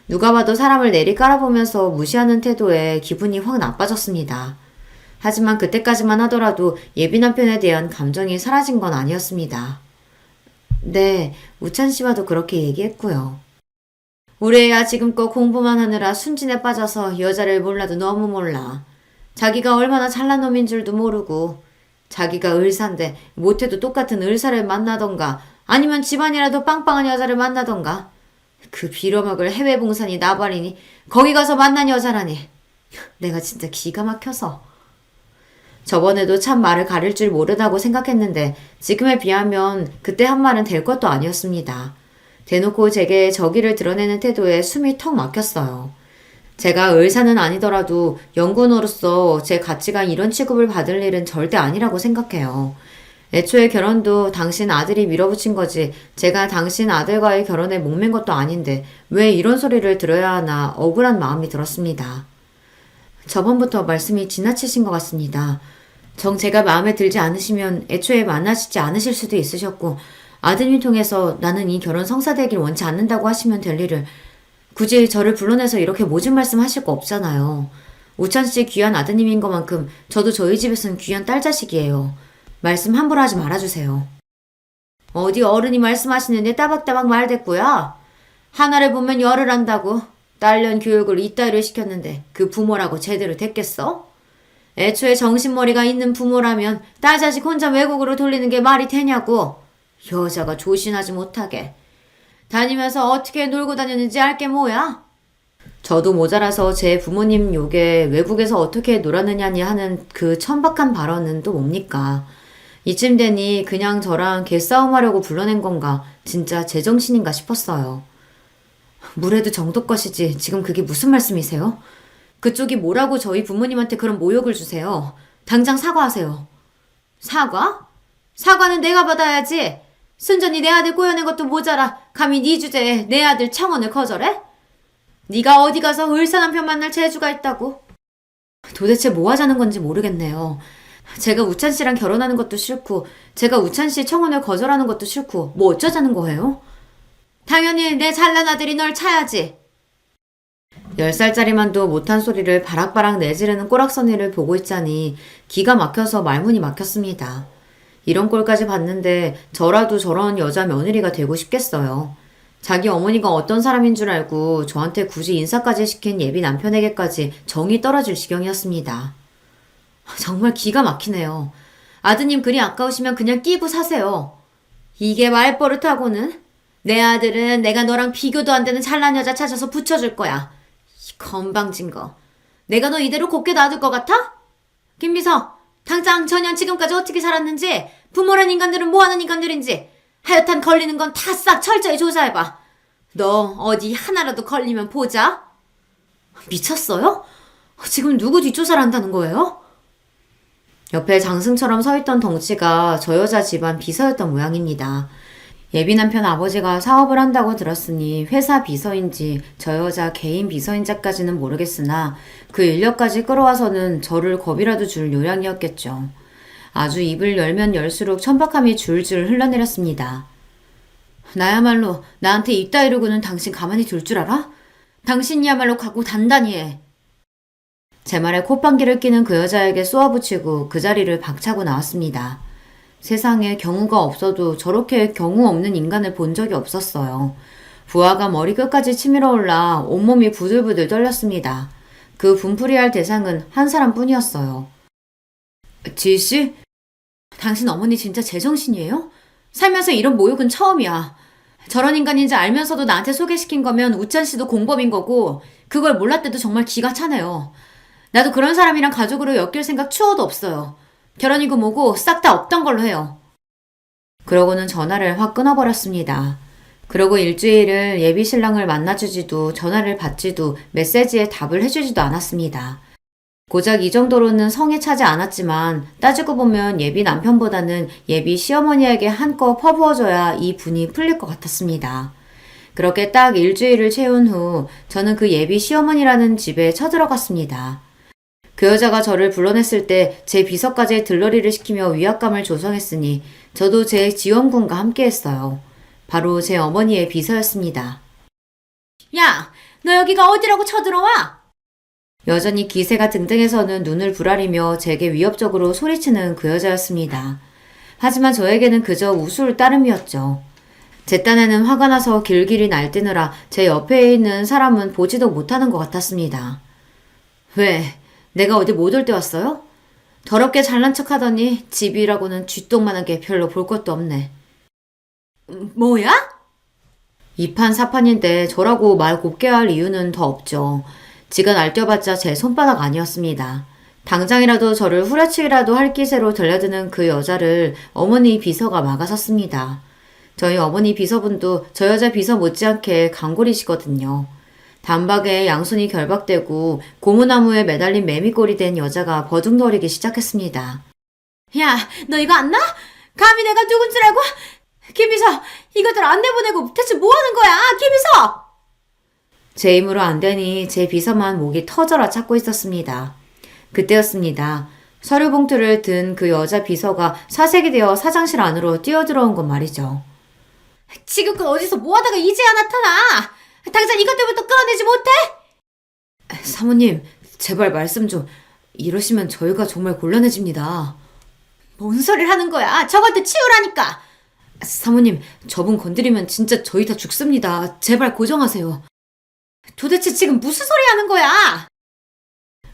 [SPEAKER 1] 누가 봐도 사람을 내리 깔아보면서 무시하는 태도에 기분이 확 나빠졌습니다. 하지만 그때까지만 하더라도 예비 남편에 대한 감정이 사라진 건 아니었습니다. 네, 우찬 씨와도 그렇게 얘기했고요. 우리 애야 지금껏 공부만 하느라 순진에 빠져서 여자를 몰라도 너무 몰라. 자기가 얼마나 잘난 놈인 줄도 모르고 자기가 의사인데 못해도 똑같은 의사를 만나던가 아니면 집안이라도 빵빵한 여자를 만나던가 그 빌어먹을 해외 봉산이 나발이니 거기 가서 만난 여자라니 내가 진짜 기가 막혀서 저번에도 참 말을 가릴 줄 모르다고 생각했는데 지금에 비하면 그때 한 말은 될 것도 아니었습니다. 대놓고 제게 저기를 드러내는 태도에 숨이 턱 막혔어요. 제가 의사는 아니더라도 연구원으로서 제 가치가 이런 취급을 받을 일은 절대 아니라고 생각해요. 애초에 결혼도 당신 아들이 밀어붙인 거지 제가 당신 아들과의 결혼에 목맨 것도 아닌데 왜 이런 소리를 들어야 하나 억울한 마음이 들었습니다. 저번부터 말씀이 지나치신 것 같습니다. 정 제가 마음에 들지 않으시면 애초에 만나시지 않으실 수도 있으셨고 아드님 통해서 나는 이 결혼 성사되길 원치 않는다고 하시면 될 일을 굳이 저를 불러내서 이렇게 모진 말씀 하실 거 없잖아요. 우찬 씨 귀한 아드님인 것만큼 저도 저희 집에서는 귀한 딸 자식이에요. 말씀 함부로 하지 말아주세요. 어디 어른이 말씀하시는데 따박따박 말댔고요. 하나를 보면 열을 한다고 딸년 교육을 이따위로 시켰는데 그 부모라고 제대로 됐겠어? 애초에 정신머리가 있는 부모라면 딸 자식 혼자 외국으로 돌리는 게 말이 되냐고. 여자가 조신하지 못하게. 다니면서 어떻게 놀고 다녔는지 알 게 뭐야? 저도 모자라서 제 부모님 욕에 외국에서 어떻게 놀았느냐니 하는 그 천박한 발언은 또 뭡니까? 이쯤 되니 그냥 저랑 개싸움하려고 불러낸 건가 진짜 제정신인가 싶었어요. 물에도 정도껏이지 지금 그게 무슨 말씀이세요? 그쪽이 뭐라고 저희 부모님한테 그런 모욕을 주세요. 당장 사과하세요. 사과? 사과는 내가 받아야지. 순전히 내 아들 꼬여낸 것도 모자라 감히 네 주제에 내 아들 청혼을 거절해? 네가 어디 가서 의사 남편 만날 재주가 있다고? 도대체 뭐 하자는 건지 모르겠네요. 제가 우찬 씨랑 결혼하는 것도 싫고 제가 우찬 씨 청혼을 거절하는 것도 싫고 뭐 어쩌자는 거예요? 당연히 내 잘난 아들이 널 차야지. 10살짜리만도 못한 소리를 바락바락 내지르는 꼬락서니를 보고 있자니 기가 막혀서 말문이 막혔습니다. 이런 꼴까지 봤는데 저라도 저런 여자 며느리가 되고 싶겠어요. 자기 어머니가 어떤 사람인 줄 알고 저한테 굳이 인사까지 시킨 예비 남편에게까지 정이 떨어질 지경이었습니다. 정말 기가 막히네요. 아드님 그리 아까우시면 그냥 끼고 사세요. 이게 말버릇하고는 내 아들은 내가 너랑 비교도 안 되는 잘난 여자 찾아서 붙여줄 거야. 이 건방진 거. 내가 너 이대로 곱게 놔둘 것 같아? 김비서, 당장 전현 지금까지 어떻게 살았는지, 부모란 인간들은 뭐하는 인간들인지 하여튼 걸리는 건 다 싹 철저히 조사해봐. 너 어디 하나라도 걸리면 보자. 미쳤어요? 지금 누구 뒷조사를 한다는 거예요? 옆에 장승처럼 서있던 덩치가 저 여자 집안 비서였던 모양입니다. 예비 남편 아버지가 사업을 한다고 들었으니 회사 비서인지 저 여자 개인 비서인지까지는 모르겠으나 그 인력까지 끌어와서는 저를 겁이라도 줄 요량이었겠죠. 아주 입을 열면 열수록 천박함이 줄줄 흘러내렸습니다. 나야말로 나한테 입 다이르고는 당신 가만히 둘 줄 알아? 당신이야말로 각오 단단히 해. 제 말에 콧방귀를 끼는 그 여자에게 쏘아붙이고 그 자리를 박차고 나왔습니다. 세상에 경우가 없어도 저렇게 경우 없는 인간을 본 적이 없었어요. 부하가 머리 끝까지 치밀어 올라 온몸이 부들부들 떨렸습니다. 그 분풀이할 대상은 한 사람뿐이었어요. 지희씨? 당신 어머니 진짜 제정신이에요? 살면서 이런 모욕은 처음이야. 저런 인간인지 알면서도 나한테 소개시킨 거면 우찬 씨도 공범인 거고 그걸 몰랐대도 정말 기가 차네요. 나도 그런 사람이랑 가족으로 엮일 생각 추워도 없어요. 결혼이고 뭐고 싹 다 없던 걸로 해요. 그러고는 전화를 확 끊어버렸습니다. 그러고 일주일을 예비 신랑을 만나주지도 전화를 받지도 메시지에 답을 해주지도 않았습니다. 고작 이 정도로는 성에 차지 않았지만 따지고 보면 예비 남편보다는 예비 시어머니에게 한껏 퍼부어줘야 이 분이 풀릴 것 같았습니다. 그렇게 딱 일주일을 채운 후 저는 그 예비 시어머니라는 집에 쳐들어갔습니다. 그 여자가 저를 불러냈을 때 제 비서까지 들러리를 시키며 위압감을 조성했으니 저도 제 지원군과 함께했어요. 바로 제 어머니의 비서였습니다. 야, 너 여기가 어디라고 쳐들어와? 여전히 기세가 등등해서는 눈을 부라리며 제게 위협적으로 소리치는 그 여자였습니다. 하지만 저에게는 그저 우스울 따름이었죠. 제 딴에는 화가 나서 길길이 날뛰느라 제 옆에 있는 사람은 보지도 못하는 것 같았습니다. 왜? 내가 어디 못 올 때 왔어요? 더럽게 잘난 척 하더니 집이라고는 쥐똥만한 게 별로 볼 것도 없네. 뭐야? 이판사판인데 저라고 말 곱게 할 이유는 더 없죠. 지가 날뛰어봤자 제 손바닥 아니었습니다. 당장이라도 저를 후려치기라도 할 기세로 들려드는 그 여자를 어머니 비서가 막아섰습니다. 저희 어머니 비서분도 저 여자 비서 못지않게 강골이시거든요. 단박에 양손이 결박되고 고무나무에 매달린 매미꼴이 된 여자가 버둥거리기 시작했습니다. 야, 너 이거 안 나? 감히 내가 누군 줄 알고? 김비서, 이것들 안 내보내고 대체 뭐 하는 거야, 김비서! 제 힘으로 안 되니 제 비서만 목이 터져라 찾고 있었습니다. 그때였습니다. 서류 봉투를 든 그 여자 비서가 사색이 되어 사장실 안으로 뛰어들어온 건 말이죠. 지금껏 어디서 뭐 하다가 이제야 나타나! 당장 이것들부터 끌어내지 못해? 사모님, 제발 말씀 좀. 이러시면 저희가 정말 곤란해집니다. 뭔 소리를 하는 거야? 저것들 치우라니까! 사모님, 저분 건드리면 진짜 저희 다 죽습니다. 제발 고정하세요. 도대체 지금 무슨 소리 하는 거야?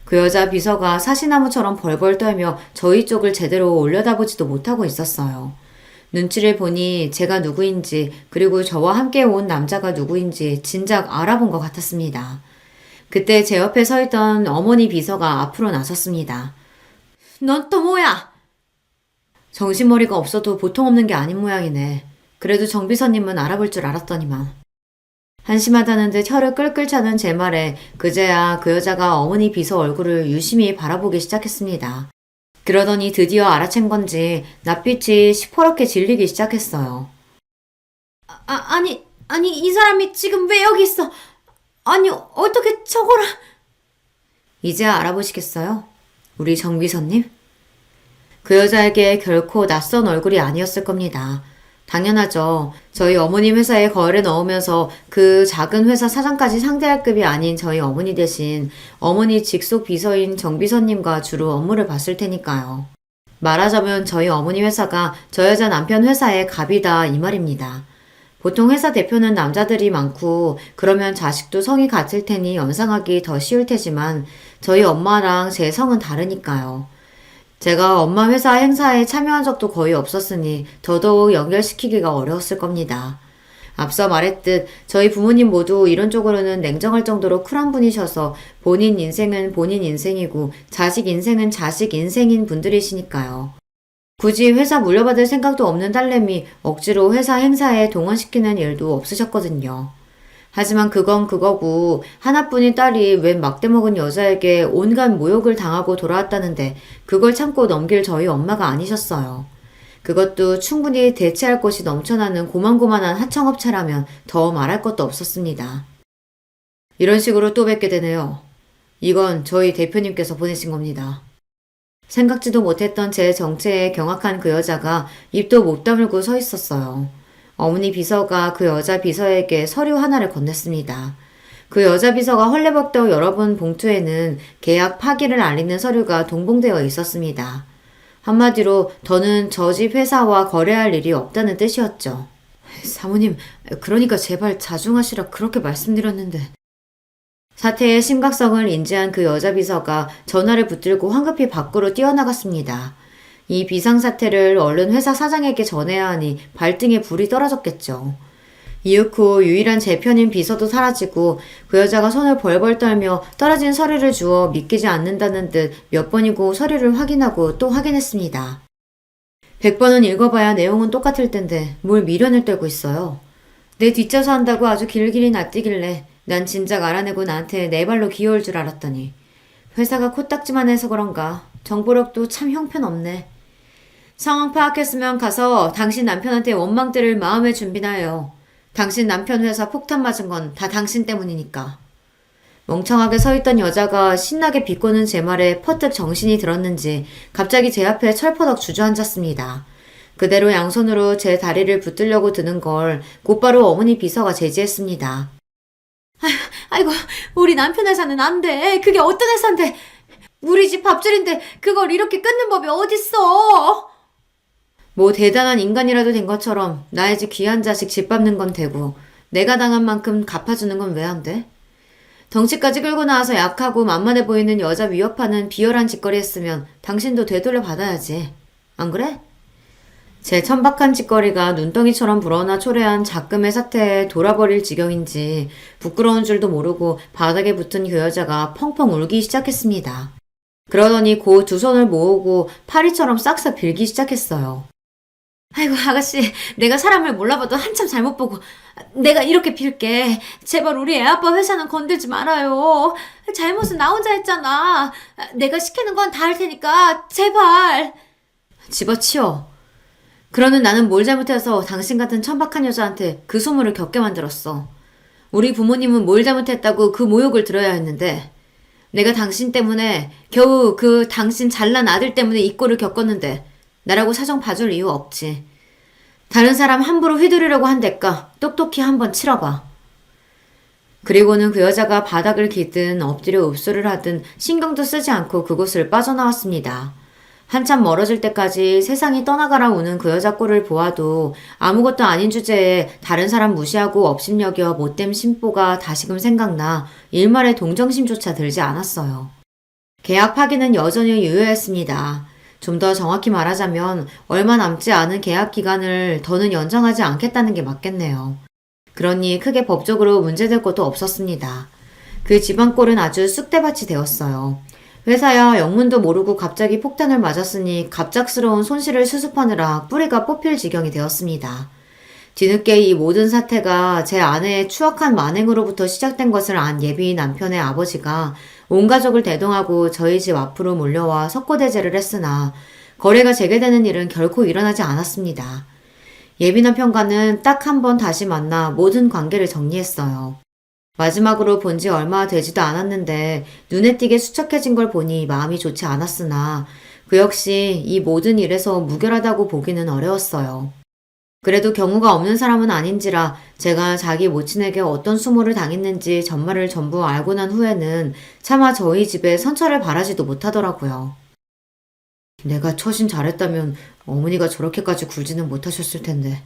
[SPEAKER 1] 그 여자 비서가 사시나무처럼 벌벌 떨며 저희 쪽을 제대로 올려다보지도 못하고 있었어요. 눈치를 보니 제가 누구인지 그리고 저와 함께 온 남자가 누구인지 진작 알아본 것 같았습니다. 그때 제 옆에 서 있던 어머니 비서가 앞으로 나섰습니다. 넌 또 뭐야? 정신머리가 없어도 보통 없는 게 아닌 모양이네. 그래도 정 비서님은 알아볼 줄 알았더니만. 한심하다는 듯 혀를 끌끌 차는 제 말에 그제야 그 여자가 어머니 비서 얼굴을 유심히 바라보기 시작했습니다. 그러더니 드디어 알아챈 건지 낯빛이 시퍼렇게 질리기 시작했어요. 아니 이 사람이 지금 왜 여기 있어? 아니 어떻게 저거라? 이제야 알아보시겠어요? 우리 정 비서님? 그 여자에게 결코 낯선 얼굴이 아니었을 겁니다. 당연하죠. 저희 어머님 회사에 거래를 넣으면서 그 작은 회사 사장까지 상대할 급이 아닌 저희 어머니 대신 어머니 직속 비서인 정 비서님과 주로 업무를 봤을 테니까요. 말하자면 저희 어머니 회사가 저 여자 남편 회사의 갑이다 이 말입니다. 보통 회사 대표는 남자들이 많고 그러면 자식도 성이 같을 테니 연상하기 더 쉬울 테지만 저희 엄마랑 제 성은 다르니까요. 제가 엄마 회사 행사에 참여한 적도 거의 없었으니 더더욱 연결시키기가 어려웠을 겁니다. 앞서 말했듯 저희 부모님 모두 이런 쪽으로는 냉정할 정도로 쿨한 분이셔서 본인 인생은 본인 인생이고 자식 인생은 자식 인생인 분들이시니까요. 굳이 회사 물려받을 생각도 없는 딸내미 억지로 회사 행사에 동원시키는 일도 없으셨거든요. 하지만 그건 그거고 하나뿐인 딸이 웬 막대먹은 여자에게 온갖 모욕을 당하고 돌아왔다는데 그걸 참고 넘길 저희 엄마가 아니셨어요. 그것도 충분히 대체할 곳이 넘쳐나는 고만고만한 하청업체라면 더 말할 것도 없었습니다. 이런 식으로 또 뵙게 되네요. 이건 저희 대표님께서 보내신 겁니다. 생각지도 못했던 제 정체에 경악한 그 여자가 입도 못 다물고 서 있었어요. 어머니 비서가 그 여자 비서에게 서류 하나를 건넸습니다. 그 여자 비서가 헐레벌떡 열어본 봉투에는 계약 파기를 알리는 서류가 동봉되어 있었습니다. 한마디로 더는 저 집 회사와 거래할 일이 없다는 뜻이었죠. 사모님, 그러니까 제발 자중하시라 그렇게 말씀드렸는데. 사태의 심각성을 인지한 그 여자 비서가 전화를 붙들고 황급히 밖으로 뛰어나갔습니다. 이 비상사태를 얼른 회사 사장에게 전해야 하니 발등에 불이 떨어졌겠죠. 이윽고 유일한 제 편인 비서도 사라지고 그 여자가 손을 벌벌 떨며 떨어진 서류를 주어 믿기지 않는다는 듯 몇 번이고 서류를 확인하고 또 확인했습니다. 100번은 읽어봐야 내용은 똑같을 텐데 뭘 미련을 떨고 있어요. 내 뒷좌서 한다고 아주 길길이 낯뜨길래 난 진작 알아내고 나한테 내 발로 기어올 줄 알았더니 회사가 코딱지만 해서 그런가 정보력도 참 형편없네. 상황 파악했으면 가서 당신 남편한테 원망 들을 마음의 준비나 해요. 당신 남편 회사 폭탄 맞은 건 다 당신 때문이니까. 멍청하게 서있던 여자가 신나게 비꼬는 제 말에 퍼뜩 정신이 들었는지 갑자기 제 앞에 철퍼덕 주저앉았습니다. 그대로 양손으로 제 다리를 붙들려고 드는 걸 곧바로 어머니 비서가 제지했습니다. 아이고, 우리 남편 회사는 안 돼. 그게 어떤 회사인데. 우리 집 밥줄인데 그걸 이렇게 끊는 법이 어딨어. 뭐 대단한 인간이라도 된 것처럼 나의 집 귀한 자식 집 밟는 건 되고 내가 당한 만큼 갚아주는 건 왜 안 돼? 덩치까지 끌고 나와서 약하고 만만해 보이는 여자 위협하는 비열한 짓거리 했으면 당신도 되돌려 받아야지. 안 그래? 제 천박한 짓거리가 눈덩이처럼 불어나 초래한 작금의 사태에 돌아버릴 지경인지 부끄러운 줄도 모르고 바닥에 붙은 그 여자가 펑펑 울기 시작했습니다. 그러더니 곧 두 손을 모으고 파리처럼 싹싹 빌기 시작했어요. 아이고 아가씨, 내가 사람을 몰라봐도 한참 잘못 보고 내가 이렇게 빌게. 제발 우리 애아빠 회사는 건들지 말아요. 잘못은 나 혼자 했잖아. 내가 시키는 건 다 할 테니까 제발. 집어치워. 그러는 나는 뭘 잘못해서 당신 같은 천박한 여자한테 그 소문을 겪게 만들었어. 우리 부모님은 뭘 잘못했다고 그 모욕을 들어야 했는데 내가 당신 때문에 겨우 그 당신 잘난 아들 때문에 이 꼴을 겪었는데 나라고 사정 봐줄 이유 없지. 다른 사람 함부로 휘두르려고 한 대가 똑똑히 한번 치러봐. 그리고는 그 여자가 바닥을 기든 엎드려 읍소를 하든 신경도 쓰지 않고 그곳을 빠져나왔습니다. 한참 멀어질 때까지 세상이 떠나가라 우는 그 여자 꼴을 보아도 아무것도 아닌 주제에 다른 사람 무시하고 업신여겨 못됨 심보가 다시금 생각나 일말의 동정심조차 들지 않았어요. 계약 파기는 여전히 유효했습니다. 좀 더 정확히 말하자면 얼마 남지 않은 계약 기간을 더는 연장하지 않겠다는 게 맞겠네요. 그러니 크게 법적으로 문제될 것도 없었습니다. 그 집안꼴은 아주 쑥대밭이 되었어요. 회사야 영문도 모르고 갑자기 폭탄을 맞았으니 갑작스러운 손실을 수습하느라 뿌리가 뽑힐 지경이 되었습니다. 뒤늦게 이 모든 사태가 제 아내의 추악한 만행으로부터 시작된 것을 안 예비 남편의 아버지가 온 가족을 대동하고 저희 집 앞으로 몰려와 석고대죄를 했으나 거래가 재개되는 일은 결코 일어나지 않았습니다. 예비 남편과는 딱 한 번 다시 만나 모든 관계를 정리했어요. 마지막으로 본 지 얼마 되지도 않았는데 눈에 띄게 수척해진 걸 보니 마음이 좋지 않았으나 그 역시 이 모든 일에서 무결하다고 보기는 어려웠어요. 그래도 경우가 없는 사람은 아닌지라 제가 자기 모친에게 어떤 수모를 당했는지 전말을 전부 알고 난 후에는 차마 저희 집에 선처를 바라지도 못하더라고요. 내가 처신 잘했다면 어머니가 저렇게까지 굴지는 못하셨을 텐데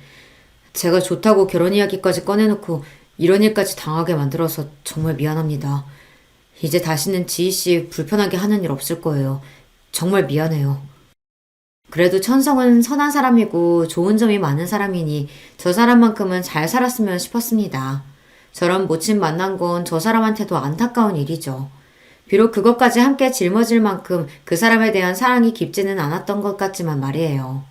[SPEAKER 1] 제가 좋다고 결혼 이야기까지 꺼내놓고 이런 일까지 당하게 만들어서 정말 미안합니다. 이제 다시는 지희씨 불편하게 하는 일 없을 거예요. 정말 미안해요. 그래도 천성은 선한 사람이고 좋은 점이 많은 사람이니 저 사람만큼은 잘 살았으면 싶었습니다. 저런 모친 만난 건 저 사람한테도 안타까운 일이죠. 비록 그것까지 함께 짊어질 만큼 그 사람에 대한 사랑이 깊지는 않았던 것 같지만 말이에요.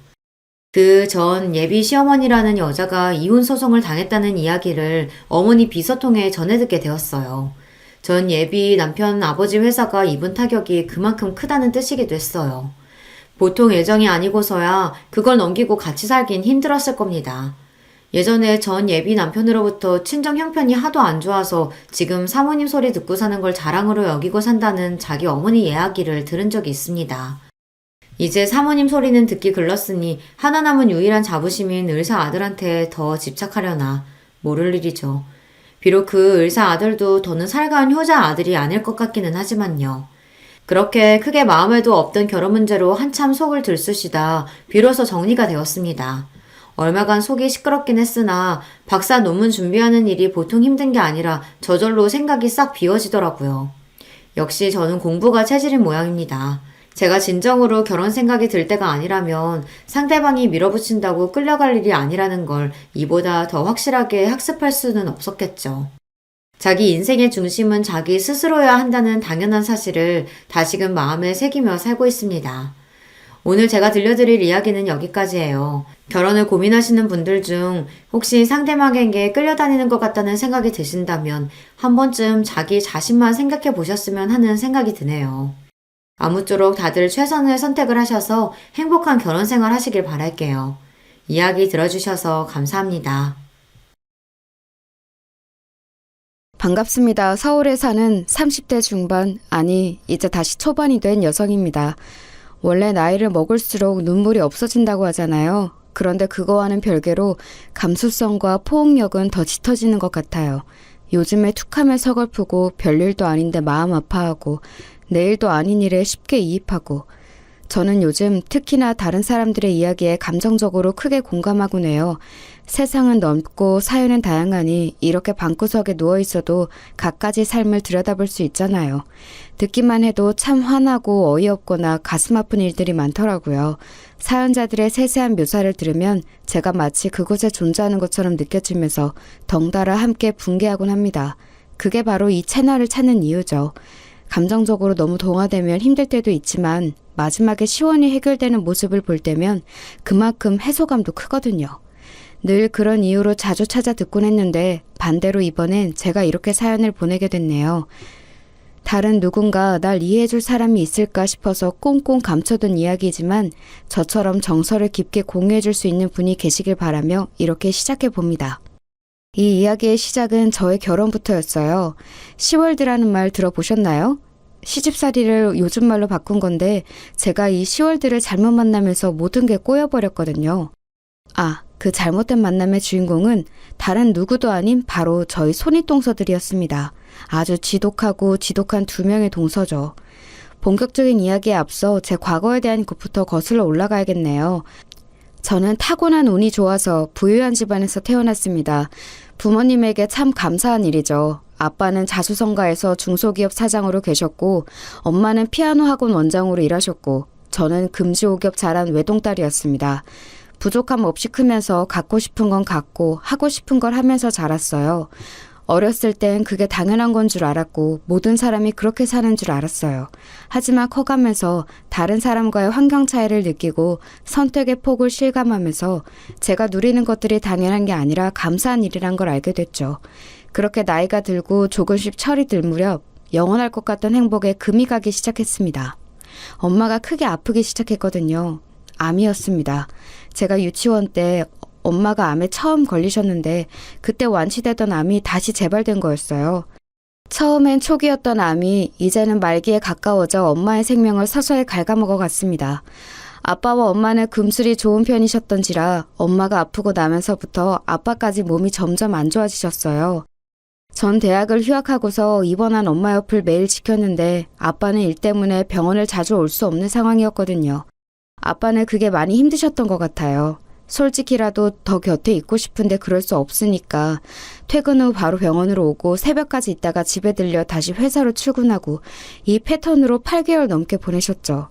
[SPEAKER 1] 그 전 예비 시어머니라는 여자가 이혼 소송을 당했다는 이야기를 어머니 비서 통해 전해 듣게 되었어요. 전 예비 남편 아버지 회사가 입은 타격이 그만큼 크다는 뜻이기도 했어요. 보통 애정이 아니고서야 그걸 넘기고 같이 살긴 힘들었을 겁니다. 예전에 전 예비 남편으로부터 친정 형편이 하도 안 좋아서 지금 사모님 소리 듣고 사는 걸 자랑으로 여기고 산다는 자기 어머니 이야기를 들은 적이 있습니다. 이제 사모님 소리는 듣기 글렀으니 하나 남은 유일한 자부심인 의사 아들한테 더 집착하려나 모를 일이죠. 비록 그 의사 아들도 더는 살가운 효자 아들이 아닐 것 같기는 하지만요. 그렇게 크게 마음에도 없던 결혼 문제로 한참 속을 들쑤시다 비로소 정리가 되었습니다. 얼마간 속이 시끄럽긴 했으나 박사 논문 준비하는 일이 보통 힘든 게 아니라 저절로 생각이 싹 비워지더라고요. 역시 저는 공부가 체질인 모양입니다. 제가 진정으로 결혼 생각이 들 때가 아니라면 상대방이 밀어붙인다고 끌려갈 일이 아니라는 걸 이보다 더 확실하게 학습할 수는 없었겠죠. 자기 인생의 중심은 자기 스스로여야 한다는 당연한 사실을 다시금 마음에 새기며 살고 있습니다. 오늘 제가 들려드릴 이야기는 여기까지예요. 결혼을 고민하시는 분들 중 혹시 상대방에게 끌려다니는 것 같다는 생각이 드신다면 한 번쯤 자기 자신만 생각해 보셨으면 하는 생각이 드네요. 아무쪼록 다들 최선의 선택을 하셔서 행복한 결혼 생활 하시길 바랄게요. 이야기 들어주셔서 감사합니다.
[SPEAKER 2] 반갑습니다. 서울에 사는 30대 중반, 아니, 이제 다시 초반이 된 여성입니다. 원래 나이를 먹을수록 눈물이 없어진다고 하잖아요. 그런데 그거와는 별개로 감수성과 포옹력은 더 짙어지는 것 같아요. 요즘에 툭하면 서글프고 별일도 아닌데 마음 아파하고 내일도 아닌 일에 쉽게 이입하고 저는 요즘 특히나 다른 사람들의 이야기에 감정적으로 크게 공감하곤 해요. 세상은 넓고 사연은 다양하니 이렇게 방구석에 누워있어도 갖가지 삶을 들여다볼 수 있잖아요. 듣기만 해도 참 화나고 어이없거나 가슴 아픈 일들이 많더라고요. 사연자들의 세세한 묘사를 들으면 제가 마치 그곳에 존재하는 것처럼 느껴지면서 덩달아 함께 붕괴하곤 합니다. 그게 바로 이 채널을 찾는 이유죠. 감정적으로 너무 동화되면 힘들 때도 있지만 마지막에 시원히 해결되는 모습을 볼 때면 그만큼 해소감도 크거든요. 늘 그런 이유로 자주 찾아 듣곤 했는데 반대로 이번엔 제가 이렇게 사연을 보내게 됐네요. 다른 누군가 날 이해해줄 사람이 있을까 싶어서 꽁꽁 감춰둔 이야기지만 저처럼 정서를 깊게 공유해줄 수 있는 분이 계시길 바라며 이렇게 시작해봅니다. 이 이야기의 시작은 저의 결혼부터였어요. 시월드라는 말 들어보셨나요? 시집살이를 요즘 말로 바꾼 건데 제가 이 시월드를 잘못 만나면서 모든 게 꼬여버렸거든요. 그 잘못된 만남의 주인공은 다른 누구도 아닌 바로 저희 손윗동서들이었습니다. 아주 지독한 두 명의 동서죠. 본격적인 이야기에 앞서 제 과거에 대한 것부터 거슬러 올라가야겠네요. 저는 타고난 운이 좋아서 부유한 집안에서 태어났습니다. 부모님에게 참 감사한 일이죠. 아빠는 자수성가에서 중소기업 사장으로 계셨고 엄마는 피아노 학원 원장으로 일하셨고 저는 금지옥엽 자란 외동딸이었습니다. 부족함 없이 크면서 갖고 싶은 건 갖고 하고 싶은 걸 하면서 자랐어요. 어렸을 땐 그게 당연한 건 줄 알았고 모든 사람이 그렇게 사는 줄 알았어요. 하지만 커가면서 다른 사람과의 환경 차이를 느끼고 선택의 폭을 실감하면서 제가 누리는 것들이 당연한 게 아니라 감사한 일이란 걸 알게 됐죠. 그렇게 나이가 들고 조금씩 철이 들 무렵 영원할 것 같던 행복에 금이 가기 시작했습니다. 엄마가 크게 아프기 시작했거든요. 암이었습니다. 제가 유치원 때 엄마가 암에 처음 걸리셨는데 그때 완치되던 암이 다시 재발된 거였어요. 처음엔 초기였던 암이 이제는 말기에 가까워져 엄마의 생명을 서서히 갉아먹어 갔습니다. 아빠와 엄마는 금술이 좋은 편이셨던지라 엄마가 아프고 나면서부터 아빠까지 몸이 점점 안 좋아지셨어요. 전 대학을 휴학하고서 입원한 엄마 옆을 매일 지켰는데 아빠는 일 때문에 병원을 자주 올 수 없는 상황이었거든요. 아빠는 그게 많이 힘드셨던 것 같아요. 솔직히라도 더 곁에 있고 싶은데 그럴 수 없으니까 퇴근 후 바로 병원으로 오고 새벽까지 있다가 집에 들려 다시 회사로 출근하고 이 패턴으로 8개월 넘게 보내셨죠.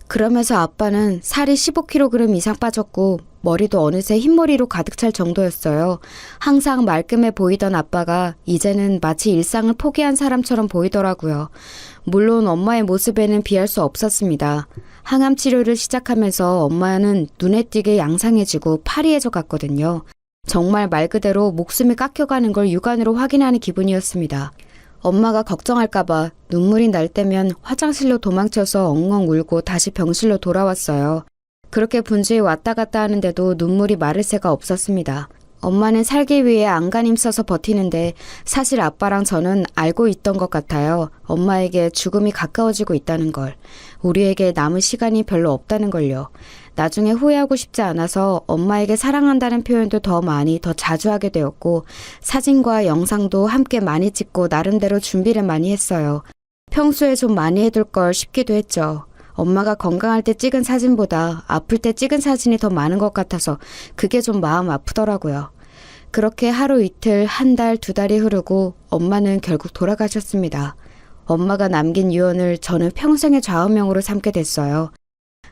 [SPEAKER 2] 그러면서 아빠는 살이 15kg 이상 빠졌고 머리도 어느새 흰머리로 가득 찰 정도였어요. 항상 말끔해 보이던 아빠가 이제는 마치 일상을 포기한 사람처럼 보이더라고요. 물론 엄마의 모습에는 비할 수 없었습니다. 항암 치료를 시작하면서 엄마는 눈에 띄게 양상해지고 파리해져 갔거든요. 정말 말 그대로 목숨이 깎여가는 걸 육안으로 확인하는 기분이었습니다. 엄마가 걱정할까봐 눈물이 날 때면 화장실로 도망쳐서 엉엉 울고 다시 병실로 돌아왔어요. 그렇게 분주히 왔다 갔다 하는데도 눈물이 마를 새가 없었습니다. 엄마는 살기 위해 안간 힘써서 버티는데 사실 아빠랑 저는 알고 있던 것 같아요. 엄마에게 죽음이 가까워지고 있다는 걸. 우리에게 남은 시간이 별로 없다는 걸요. 나중에 후회하고 싶지 않아서 엄마에게 사랑한다는 표현도 더 많이 더 자주 하게 되었고 사진과 영상도 함께 많이 찍고 나름대로 준비를 많이 했어요. 평소에 좀 많이 해둘 걸 싶기도 했죠. 엄마가 건강할 때 찍은 사진보다 아플 때 찍은 사진이 더 많은 것 같아서 그게 좀 마음 아프더라고요. 그렇게 하루 이틀, 한 달, 두 달이 흐르고 엄마는 결국 돌아가셨습니다. 엄마가 남긴 유언을 저는 평생의 좌우명으로 삼게 됐어요.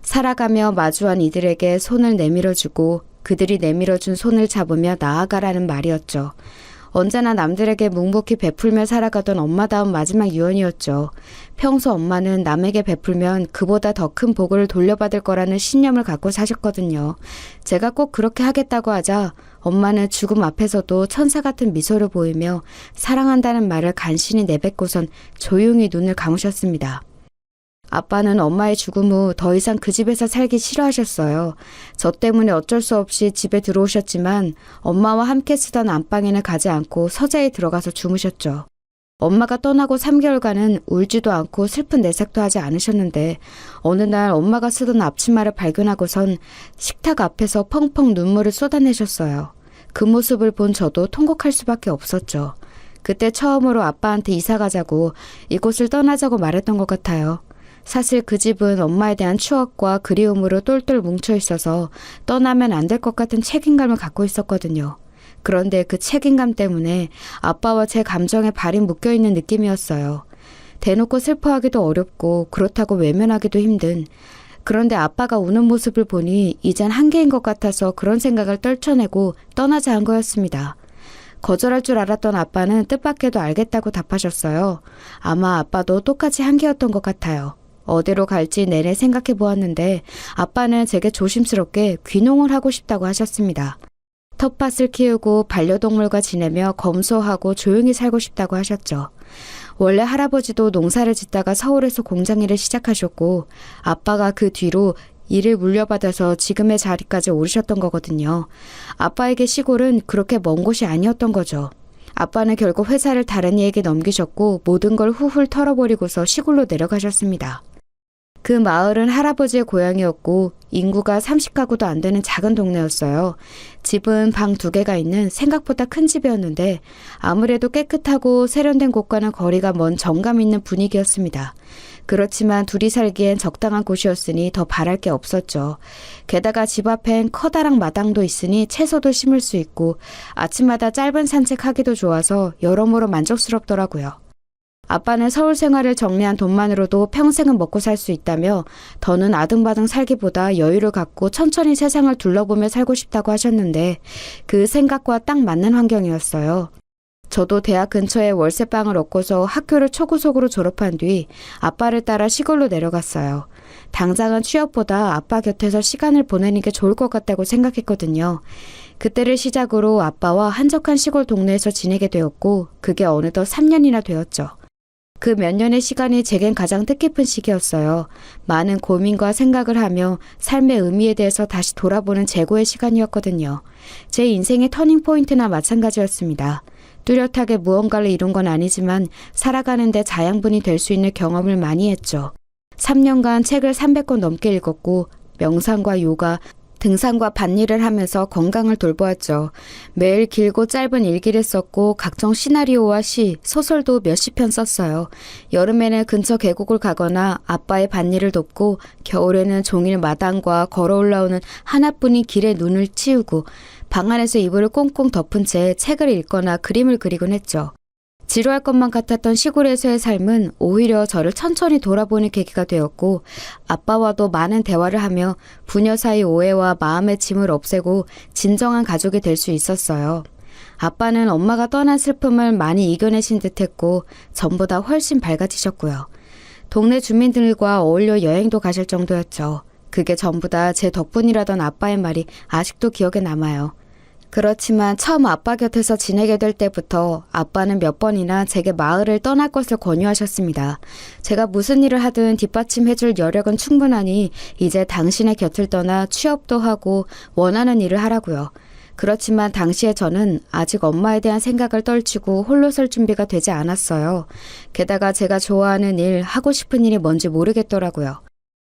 [SPEAKER 2] 살아가며 마주한 이들에게 손을 내밀어주고 그들이 내밀어준 손을 잡으며 나아가라는 말이었죠. 언제나 남들에게 묵묵히 베풀며 살아가던 엄마다운 마지막 유언이었죠. 평소 엄마는 남에게 베풀면 그보다 더 큰 복을 돌려받을 거라는 신념을 갖고 사셨거든요. 제가 꼭 그렇게 하겠다고 하자 엄마는 죽음 앞에서도 천사 같은 미소를 보이며 사랑한다는 말을 간신히 내뱉고선 조용히 눈을 감으셨습니다. 아빠는 엄마의 죽음 후 더 이상 그 집에서 살기 싫어하셨어요. 저 때문에 어쩔 수 없이 집에 들어오셨지만 엄마와 함께 쓰던 안방에는 가지 않고 서재에 들어가서 주무셨죠. 엄마가 떠나고 3개월간은 울지도 않고 슬픈 내색도 하지 않으셨는데 어느 날 엄마가 쓰던 앞치마를 발견하고선 식탁 앞에서 펑펑 눈물을 쏟아내셨어요. 그 모습을 본 저도 통곡할 수밖에 없었죠. 그때 처음으로 아빠한테 이사 가자고 이곳을 떠나자고 말했던 것 같아요. 사실 그 집은 엄마에 대한 추억과 그리움으로 똘똘 뭉쳐 있어서 떠나면 안 될 것 같은 책임감을 갖고 있었거든요. 그런데 그 책임감 때문에 아빠와 제 감정에 발이 묶여있는 느낌이었어요. 대놓고 슬퍼하기도 어렵고 그렇다고 외면하기도 힘든. 그런데 아빠가 우는 모습을 보니 이젠 한계인 것 같아서 그런 생각을 떨쳐내고 떠나자 한 거였습니다. 거절할 줄 알았던 아빠는 뜻밖에도 알겠다고 답하셨어요. 아마 아빠도 똑같이 한계였던 것 같아요. 어디로 갈지 내내 생각해 보았는데 아빠는 제게 조심스럽게 귀농을 하고 싶다고 하셨습니다. 텃밭을 키우고 반려동물과 지내며 검소하고 조용히 살고 싶다고 하셨죠. 원래 할아버지도 농사를 짓다가 서울에서 공장 일을 시작하셨고 아빠가 그 뒤로 일을 물려받아서 지금의 자리까지 오르셨던 거거든요. 아빠에게 시골은 그렇게 먼 곳이 아니었던 거죠. 아빠는 결국 회사를 다른 이에게 넘기셨고 모든 걸 훌훌 털어버리고서 시골로 내려가셨습니다. 그 마을은 할아버지의 고향이었고 인구가 30가구도 안 되는 작은 동네였어요. 집은 방 2개가 있는 생각보다 큰 집이었는데 아무래도 깨끗하고 세련된 곳과는 거리가 먼 정감 있는 분위기였습니다. 그렇지만 둘이 살기엔 적당한 곳이었으니 더 바랄 게 없었죠. 게다가 집 앞엔 커다란 마당도 있으니 채소도 심을 수 있고 아침마다 짧은 산책하기도 좋아서 여러모로 만족스럽더라고요. 아빠는 서울 생활을 정리한 돈만으로도 평생은 먹고 살 수 있다며 더는 아등바등 살기보다 여유를 갖고 천천히 세상을 둘러보며 살고 싶다고 하셨는데 그 생각과 딱 맞는 환경이었어요. 저도 대학 근처에 월세방을 얻고서 학교를 초고속으로 졸업한 뒤 아빠를 따라 시골로 내려갔어요. 당장은 취업보다 아빠 곁에서 시간을 보내는 게 좋을 것 같다고 생각했거든요. 그때를 시작으로 아빠와 한적한 시골 동네에서 지내게 되었고 그게 어느덧 3년이나 되었죠. 그 몇 년의 시간이 제겐 가장 뜻깊은 시기였어요. 많은 고민과 생각을 하며 삶의 의미에 대해서 다시 돌아보는 재고의 시간이었거든요. 제 인생의 터닝포인트나 마찬가지였습니다. 뚜렷하게 무언가를 이룬 건 아니지만 살아가는데 자양분이 될 수 있는 경험을 많이 했죠. 3년간 책을 300권 넘게 읽었고 명상과 요가, 등산과 밭일을 하면서 건강을 돌보았죠. 매일 길고 짧은 일기를 썼고 각종 시나리오와 시, 소설도 몇십 편 썼어요. 여름에는 근처 계곡을 가거나 아빠의 밭일을 돕고 겨울에는 종일 마당과 걸어 올라오는 하나뿐인 길에 눈을 치우고 방 안에서 이불을 꽁꽁 덮은 채 책을 읽거나 그림을 그리곤 했죠. 지루할 것만 같았던 시골에서의 삶은 오히려 저를 천천히 돌아보는 계기가 되었고 아빠와도 많은 대화를 하며 부녀 사이 오해와 마음의 짐을 없애고 진정한 가족이 될 수 있었어요. 아빠는 엄마가 떠난 슬픔을 많이 이겨내신 듯했고 전보다 훨씬 밝아지셨고요. 동네 주민들과 어울려 여행도 가실 정도였죠. 그게 전부 다 제 덕분이라던 아빠의 말이 아직도 기억에 남아요. 그렇지만 처음 아빠 곁에서 지내게 될 때부터 아빠는 몇 번이나 제게 마을을 떠날 것을 권유하셨습니다. 제가 무슨 일을 하든 뒷받침해줄 여력은 충분하니 이제 당신의 곁을 떠나 취업도 하고 원하는 일을 하라고요. 그렇지만 당시에 저는 아직 엄마에 대한 생각을 떨치고 홀로 설 준비가 되지 않았어요. 게다가 제가 좋아하는 일, 하고 싶은 일이 뭔지 모르겠더라고요.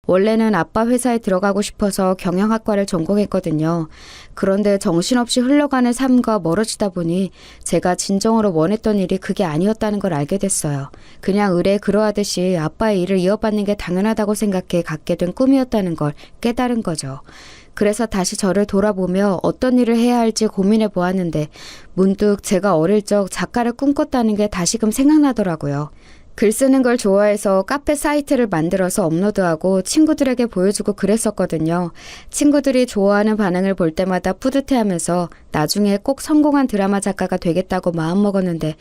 [SPEAKER 2] 원래는 아빠 회사에 들어가고 싶어서 경영학과를 전공했거든요. 그런데 정신없이 흘러가는 삶과 멀어지다 보니 제가 진정으로 원했던 일이 그게 아니었다는 걸 알게 됐어요. 그냥 의뢰 그러하듯이 아빠의 일을 이어받는 게 당연하다고 생각해 갖게 된 꿈이었다는 걸 깨달은 거죠. 그래서 다시 저를 돌아보며 어떤 일을 해야 할지 고민해 보았는데 문득 제가 어릴 적 작가를 꿈꿨다는 게 다시금 생각나더라고요. 글 쓰는 걸 좋아해서 카페 사이트를 만들어서 업로드하고 친구들에게 보여주고 그랬었거든요. 친구들이 좋아하는 반응을 볼 때마다 뿌듯해하면서 나중에 꼭 성공한 드라마 작가가 되겠다고 마음먹었는데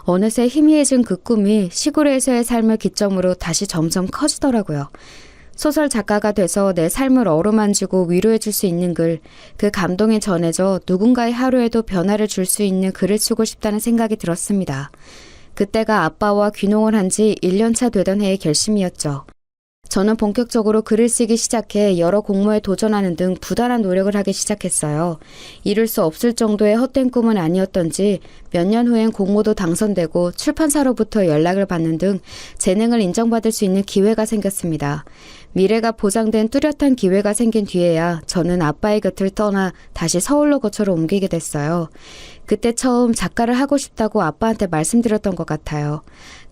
[SPEAKER 2] 어느새 희미해진 그 꿈이 시골에서의 삶을 기점으로 다시 점점 커지더라고요. 소설 작가가 돼서 내 삶을 어루만지고 위로해줄 수 있는 글, 그 감동이 전해져 누군가의 하루에도 변화를 줄 수 있는 글을 쓰고 싶다는 생각이 들었습니다. 그때가 아빠와 귀농을 한 지 1년차 되던 해의 결심이었죠. 저는 본격적으로 글을 쓰기 시작해 여러 공모에 도전하는 등 부단한 노력을 하기 시작했어요. 이룰 수 없을 정도의 헛된 꿈은 아니었던지 몇 년 후엔 공모도 당선되고 출판사로부터 연락을 받는 등 재능을 인정받을 수 있는 기회가 생겼습니다. 미래가 보장된 뚜렷한 기회가 생긴 뒤에야 저는 아빠의 곁을 떠나 다시 서울로 거처로 옮기게 됐어요. 그때 처음 작가를 하고 싶다고 아빠한테 말씀드렸던 것 같아요.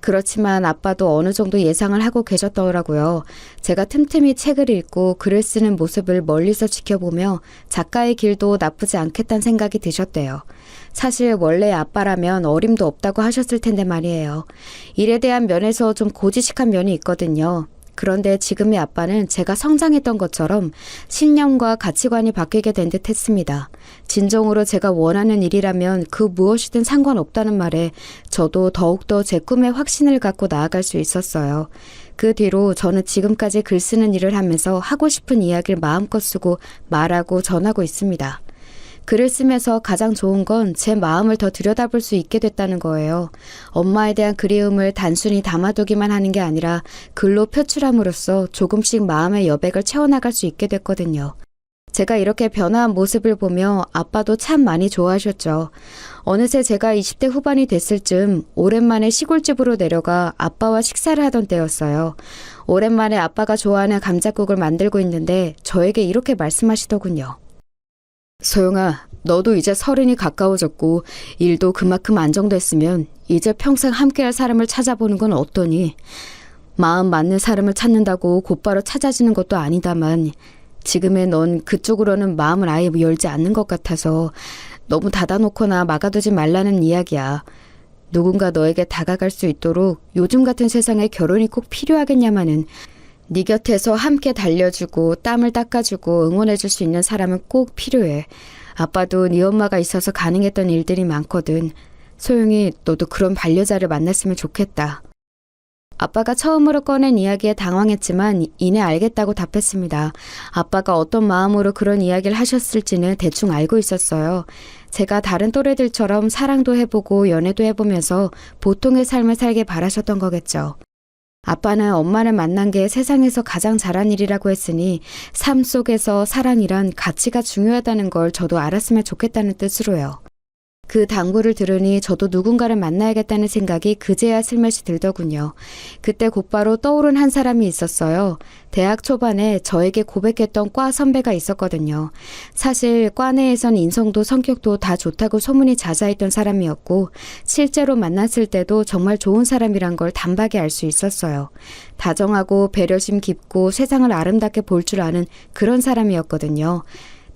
[SPEAKER 2] 그렇지만 아빠도 어느 정도 예상을 하고 계셨더라고요. 제가 틈틈이 책을 읽고 글을 쓰는 모습을 멀리서 지켜보며 작가의 길도 나쁘지 않겠다는 생각이 드셨대요. 사실 원래 아빠라면 어림도 없다고 하셨을 텐데 말이에요. 일에 대한 면에서 좀 고지식한 면이 있거든요. 그런데 지금의 아빠는 제가 성장했던 것처럼 신념과 가치관이 바뀌게 된 듯 했습니다. 진정으로 제가 원하는 일이라면 그 무엇이든 상관없다는 말에 저도 더욱더 제 꿈에 확신을 갖고 나아갈 수 있었어요. 그 뒤로 저는 지금까지 글 쓰는 일을 하면서 하고 싶은 이야기를 마음껏 쓰고 말하고 전하고 있습니다. 글을 쓰면서 가장 좋은 건 제 마음을 더 들여다볼 수 있게 됐다는 거예요. 엄마에 대한 그리움을 단순히 담아두기만 하는 게 아니라 글로 표출함으로써 조금씩 마음의 여백을 채워나갈 수 있게 됐거든요. 제가 이렇게 변화한 모습을 보며 아빠도 참 많이 좋아하셨죠. 어느새 제가 20대 후반이 됐을 즈음 오랜만에 시골집으로 내려가 아빠와 식사를 하던 때였어요. 오랜만에 아빠가 좋아하는 감자국을 만들고 있는데 저에게 이렇게 말씀하시더군요. 소영아, 너도 이제 30이 가까워졌고 일도 그만큼 안정됐으면 이제 평생 함께할 사람을 찾아보는 건 어떠니? 마음 맞는 사람을 찾는다고 곧바로 찾아지는 것도 아니다만 지금의 넌 그쪽으로는 마음을 아예 열지 않는 것 같아서 너무 닫아놓거나 막아두지 말라는 이야기야. 누군가 너에게 다가갈 수 있도록 요즘 같은 세상에 결혼이 꼭 필요하겠냐마는 네 곁에서 함께 달려주고 땀을 닦아주고 응원해줄 수 있는 사람은 꼭 필요해. 아빠도 네 엄마가 있어서 가능했던 일들이 많거든. 소영이 너도 그런 반려자를 만났으면 좋겠다. 아빠가 처음으로 꺼낸 이야기에 당황했지만 이내 알겠다고 답했습니다. 아빠가 어떤 마음으로 그런 이야기를 하셨을지는 대충 알고 있었어요. 제가 다른 또래들처럼 사랑도 해보고 연애도 해보면서 보통의 삶을 살게 바라셨던 거겠죠. 아빠는 엄마를 만난 게 세상에서 가장 잘한 일이라고 했으니 삶 속에서 사랑이란 가치가 중요하다는 걸 저도 알았으면 좋겠다는 뜻으로요. 그 당부를 들으니 저도 누군가를 만나야겠다는 생각이 그제야 슬며시 들더군요. 그때 곧바로 떠오른 한 사람이 있었어요. 대학 초반에 저에게 고백했던 과 선배가 있었거든요. 사실 과 내에선 인성도 성격도 다 좋다고 소문이 자자했던 사람이었고 실제로 만났을 때도 정말 좋은 사람이란 걸 단박에 알 수 있었어요. 다정하고 배려심 깊고 세상을 아름답게 볼 줄 아는 그런 사람이었거든요.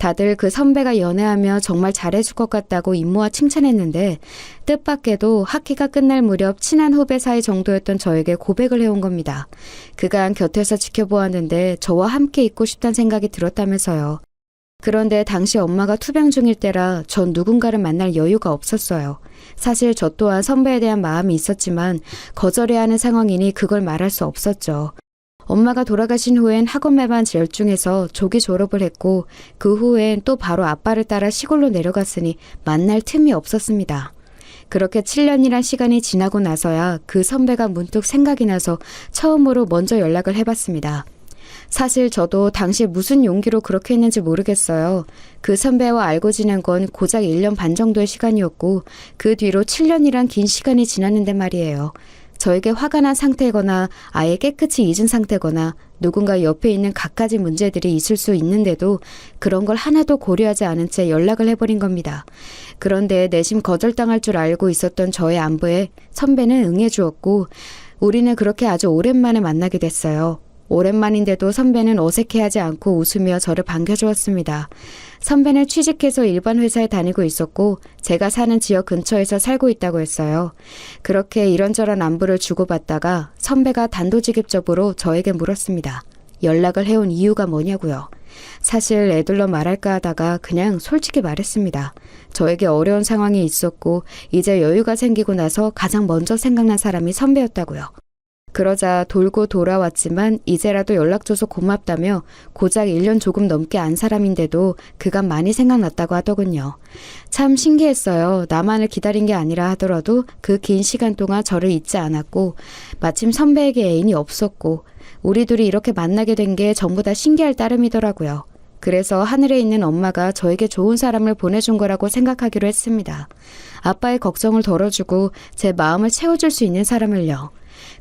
[SPEAKER 2] 다들 그 선배가 연애하며 정말 잘해줄 것 같다고 임모와 칭찬했는데 뜻밖에도 학기가 끝날 무렵 친한 후배 사이 정도였던 저에게 고백을 해온 겁니다. 그간 곁에서 지켜보았는데 저와 함께 있고 싶다는 생각이 들었다면서요. 그런데 당시 엄마가 투병 중일 때라 전 누군가를 만날 여유가 없었어요. 사실 저 또한 선배에 대한 마음이 있었지만 거절해야 하는 상황이니 그걸 말할 수 없었죠. 엄마가 돌아가신 후엔 학원에만 열중해서 조기 졸업을 했고 그 후엔 또 바로 아빠를 따라 시골로 내려갔으니 만날 틈이 없었습니다. 그렇게 7년이란 시간이 지나고 나서야 그 선배가 문득 생각이 나서 처음으로 먼저 연락을 해봤습니다. 사실 저도 당시 무슨 용기로 그렇게 했는지 모르겠어요. 그 선배와 알고 지낸 건 고작 1년 반 정도의 시간이었고 그 뒤로 7년이란 긴 시간이 지났는데 말이에요. 저에게 화가 난 상태거나 아예 깨끗이 잊은 상태거나 누군가 옆에 있는 갖가지 문제들이 있을 수 있는데도 그런 걸 하나도 고려하지 않은 채 연락을 해버린 겁니다. 그런데 내심 거절당할 줄 알고 있었던 저의 안부에 선배는 응해주었고 우리는 그렇게 아주 오랜만에 만나게 됐어요. 오랜만인데도 선배는 어색해하지 않고 웃으며 저를 반겨주었습니다. 선배는 취직해서 일반 회사에 다니고 있었고 제가 사는 지역 근처에서 살고 있다고 했어요. 그렇게 이런저런 안부를 주고받다가 선배가 단도직입적으로 저에게 물었습니다. 연락을 해온 이유가 뭐냐고요. 사실 애들러 말할까 하다가 그냥 솔직히 말했습니다. 저에게 어려운 상황이 있었고 이제 여유가 생기고 나서 가장 먼저 생각난 사람이 선배였다고요. 그러자 돌고 돌아왔지만 이제라도 연락줘서 고맙다며 고작 1년 조금 넘게 안 사람인데도 그간 많이 생각났다고 하더군요. 참 신기했어요. 나만을 기다린 게 아니라 하더라도 그 긴 시간 동안 저를 잊지 않았고 마침 선배에게 애인이 없었고 우리 둘이 이렇게 만나게 된 게 전부 다 신기할 따름이더라고요. 그래서 하늘에 있는 엄마가 저에게 좋은 사람을 보내준 거라고 생각하기로 했습니다. 아빠의 걱정을 덜어주고 제 마음을 채워줄 수 있는 사람을요.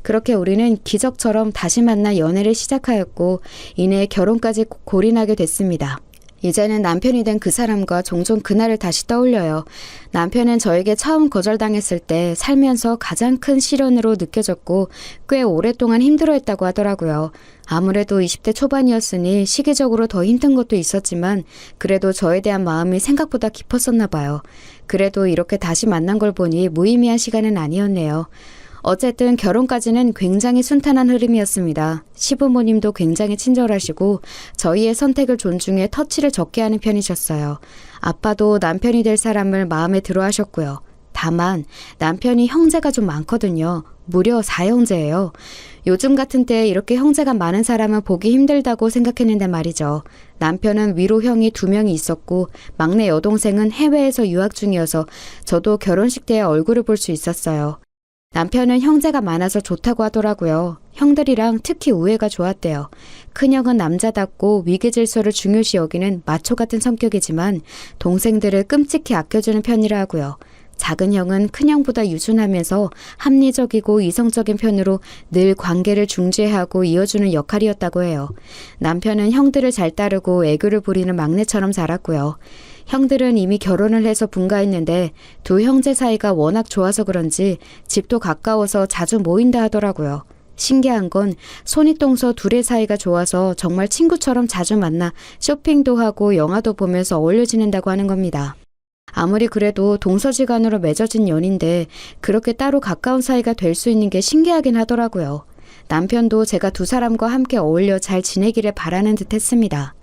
[SPEAKER 2] 그렇게 우리는 기적처럼 다시 만나 연애를 시작하였고 이내 결혼까지 골인하게 됐습니다. 이제는 남편이 된 그 사람과 종종 그날을 다시 떠올려요. 남편은 저에게 처음 거절당했을 때 살면서 가장 큰 시련으로 느껴졌고 꽤 오랫동안 힘들어했다고 하더라고요. 아무래도 20대 초반이었으니 시기적으로 더 힘든 것도 있었지만 그래도 저에 대한 마음이 생각보다 깊었었나 봐요. 그래도 이렇게 다시 만난 걸 보니 무의미한 시간은 아니었네요. 어쨌든 결혼까지는 굉장히 순탄한 흐름이었습니다. 시부모님도 굉장히 친절하시고 저희의 선택을 존중해 터치를 적게 하는 편이셨어요. 아빠도 남편이 될 사람을 마음에 들어 하셨고요. 다만 남편이 형제가 좀 많거든요. 무려 4형제예요. 요즘 같은 때에 이렇게 형제가 많은 사람은 보기 힘들다고 생각했는데 말이죠. 남편은 위로 형이 2명이 있었고 막내 여동생은 해외에서 유학 중이어서 저도 결혼식 때 얼굴을 볼 수 있었어요. 남편은 형제가 많아서 좋다고 하더라고요. 형들이랑 특히 우애가 좋았대요. 큰형은 남자답고 위계질서를 중요시 여기는 마초 같은 성격이지만 동생들을 끔찍히 아껴주는 편이라 하고요. 작은 형은 큰형보다 유순하면서 합리적이고 이성적인 편으로 늘 관계를 중재하고 이어주는 역할이었다고 해요. 남편은 형들을 잘 따르고 애교를 부리는 막내처럼 자랐고요. 형들은 이미 결혼을 해서 분가했는데 두 형제 사이가 워낙 좋아서 그런지 집도 가까워서 자주 모인다 하더라고요. 신기한 건 손윗동서 둘의 사이가 좋아서 정말 친구처럼 자주 만나 쇼핑도 하고 영화도 보면서 어울려 지낸다고 하는 겁니다. 아무리 그래도 동서지간으로 맺어진 연인데 그렇게 따로 가까운 사이가 될 수 있는 게 신기하긴 하더라고요. 남편도 제가 두 사람과 함께 어울려 잘 지내기를 바라는 듯 했습니다.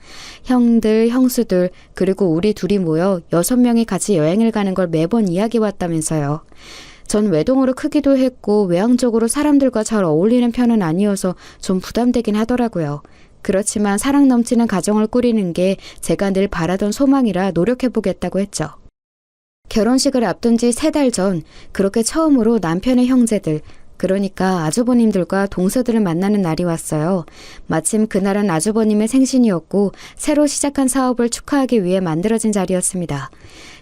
[SPEAKER 2] 형들, 형수들, 그리고 우리 둘이 모여 6명이 같이 여행을 가는 걸 매번 이야기해왔다면서요. 전 외동으로 크기도 했고 외향적으로 사람들과 잘 어울리는 편은 아니어서 좀 부담되긴 하더라고요. 그렇지만 사랑 넘치는 가정을 꾸리는 게 제가 늘 바라던 소망이라 노력해보겠다고 했죠. 결혼식을 앞둔 지 3달 전 그렇게 처음으로 남편의 형제들, 그러니까 아주버님들과 동서들을 만나는 날이 왔어요. 마침 그날은 아주버님의 생신이었고 새로 시작한 사업을 축하하기 위해 만들어진 자리였습니다.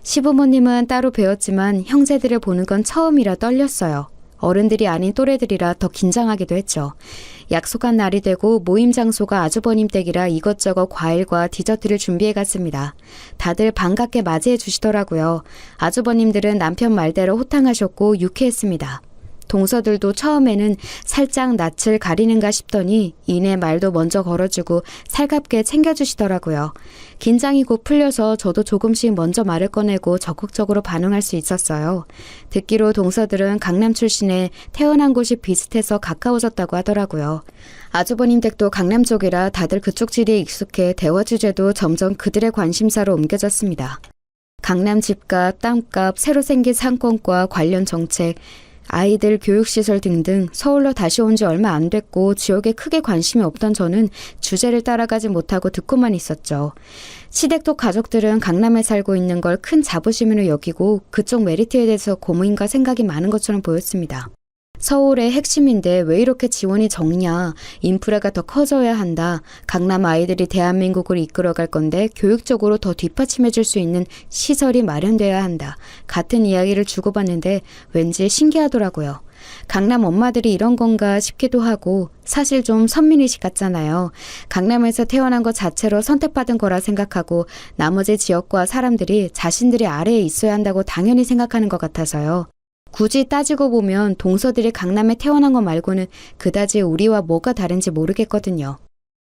[SPEAKER 2] 시부모님은 따로 뵈었지만 형제들을 보는 건 처음이라 떨렸어요. 어른들이 아닌 또래들이라 더 긴장하기도 했죠. 약속한 날이 되고 모임 장소가 아주버님 댁이라 이것저것 과일과 디저트를 준비해 갔습니다. 다들 반갑게 맞이해 주시더라고요. 아주버님들은 남편 말대로 호탕하셨고 유쾌했습니다. 동서들도 처음에는 살짝 낯을 가리는가 싶더니 이내 말도 먼저 걸어주고 살갑게 챙겨주시더라고요. 긴장이 곧 풀려서 저도 조금씩 먼저 말을 꺼내고 적극적으로 반응할 수 있었어요. 듣기로 동서들은 강남 출신에 태어난 곳이 비슷해서 가까워졌다고 하더라고요. 아주버님 댁도 강남 쪽이라 다들 그쪽 지리에 익숙해 대화 주제도 점점 그들의 관심사로 옮겨졌습니다. 강남 집값, 땅값, 새로 생긴 상권과 관련 정책, 아이들 교육시설 등등 서울로 다시 온 지 얼마 안 됐고 지역에 크게 관심이 없던 저는 주제를 따라가지 못하고 듣고만 있었죠. 시댁도 가족들은 강남에 살고 있는 걸 큰 자부심으로 여기고 그쪽 메리트에 대해서 고민과 생각이 많은 것처럼 보였습니다. 서울의 핵심인데 왜 이렇게 지원이 적냐, 인프라가 더 커져야 한다, 강남 아이들이 대한민국을 이끌어갈 건데 교육적으로 더 뒷받침해 줄 수 있는 시설이 마련돼야 한다. 같은 이야기를 주고받는데 왠지 신기하더라고요. 강남 엄마들이 이런 건가 싶기도 하고 사실 좀 선민의식 같잖아요. 강남에서 태어난 것 자체로 선택받은 거라 생각하고 나머지 지역과 사람들이 자신들이 아래에 있어야 한다고 당연히 생각하는 것 같아서요. 굳이 따지고 보면 동서들이 강남에 태어난 것 말고는 그다지 우리와 뭐가 다른지 모르겠거든요.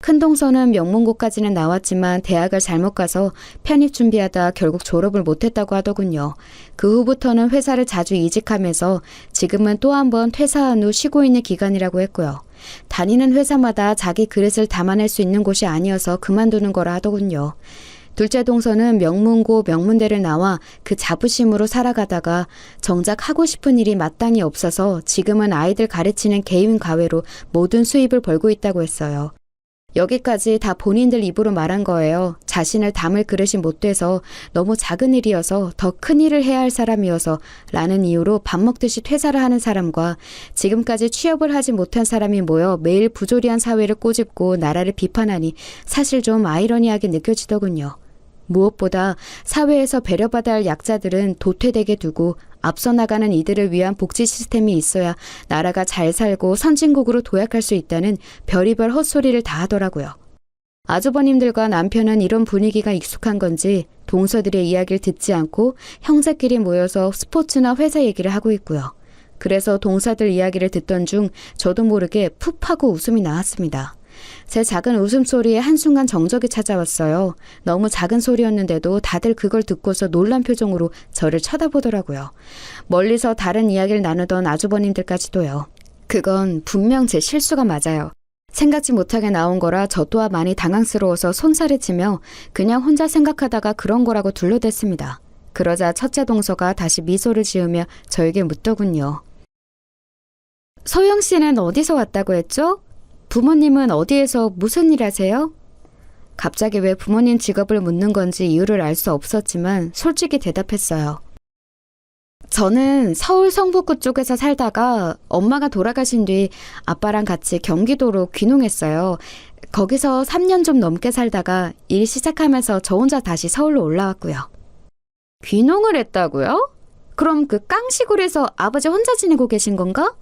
[SPEAKER 2] 큰 동서는 명문고까지는 나왔지만 대학을 잘못 가서 편입 준비하다 결국 졸업을 못했다고 하더군요. 그 후부터는 회사를 자주 이직하면서 지금은 또 한 번 퇴사한 후 쉬고 있는 기간이라고 했고요. 다니는 회사마다 자기 그릇을 담아낼 수 있는 곳이 아니어서 그만두는 거라 하더군요. 둘째 동서는 명문고 명문대를 나와 그 자부심으로 살아가다가 정작 하고 싶은 일이 마땅히 없어서 지금은 아이들 가르치는 개인 과외로 모든 수입을 벌고 있다고 했어요. 여기까지 다 본인들 입으로 말한 거예요. 자신을 담을 그릇이 못 돼서 너무 작은 일이어서 더 큰 일을 해야 할 사람이어서 라는 이유로 밥 먹듯이 퇴사를 하는 사람과 지금까지 취업을 하지 못한 사람이 모여 매일 부조리한 사회를 꼬집고 나라를 비판하니 사실 좀 아이러니하게 느껴지더군요. 무엇보다 사회에서 배려받아야 할 약자들은 도태되게 두고 앞서 나가는 이들을 위한 복지 시스템이 있어야 나라가 잘 살고 선진국으로 도약할 수 있다는 별의별 헛소리를 다 하더라고요. 아주버님들과 남편은 이런 분위기가 익숙한 건지 동서들의 이야기를 듣지 않고 형제끼리 모여서 스포츠나 회사 얘기를 하고 있고요. 그래서 동서들 이야기를 듣던 중 저도 모르게 푹 하고 웃음이 나왔습니다. 제 작은 웃음소리에 한순간 정적이 찾아왔어요. 너무 작은 소리였는데도 다들 그걸 듣고서 놀란 표정으로 저를 쳐다보더라고요. 멀리서 다른 이야기를 나누던 아주버님들까지도요. 그건 분명 제 실수가 맞아요. 생각지 못하게 나온 거라 저 또한 많이 당황스러워서 손살을 치며 그냥 혼자 생각하다가 그런 거라고 둘러댔습니다. 그러자 첫째 동서가 다시 미소를 지으며 저에게 묻더군요. 소영 씨는 어디서 왔다고 했죠? 부모님은 어디에서 무슨 일 하세요? 갑자기 왜 부모님 직업을 묻는 건지 이유를 알 수 없었지만 솔직히 대답했어요. 저는 서울 성북구 쪽에서 살다가 엄마가 돌아가신 뒤 아빠랑 같이 경기도로 귀농했어요. 거기서 3년 좀 넘게 살다가 일 시작하면서 저 혼자 다시 서울로 올라왔고요. 귀농을 했다고요? 그럼 그 깡시골에서 아버지 혼자 지내고 계신 건가?